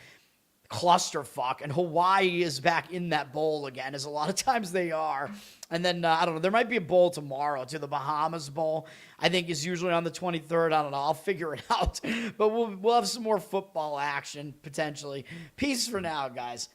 clusterfuck. And Hawaii is back in that bowl again, as a lot of times they are. And then, I don't know, there might be a bowl tomorrow, too. The Bahamas Bowl, I think, is usually on the 23rd. I don't know. I'll figure it out. But we'll have some more football action, potentially. Peace for now, guys.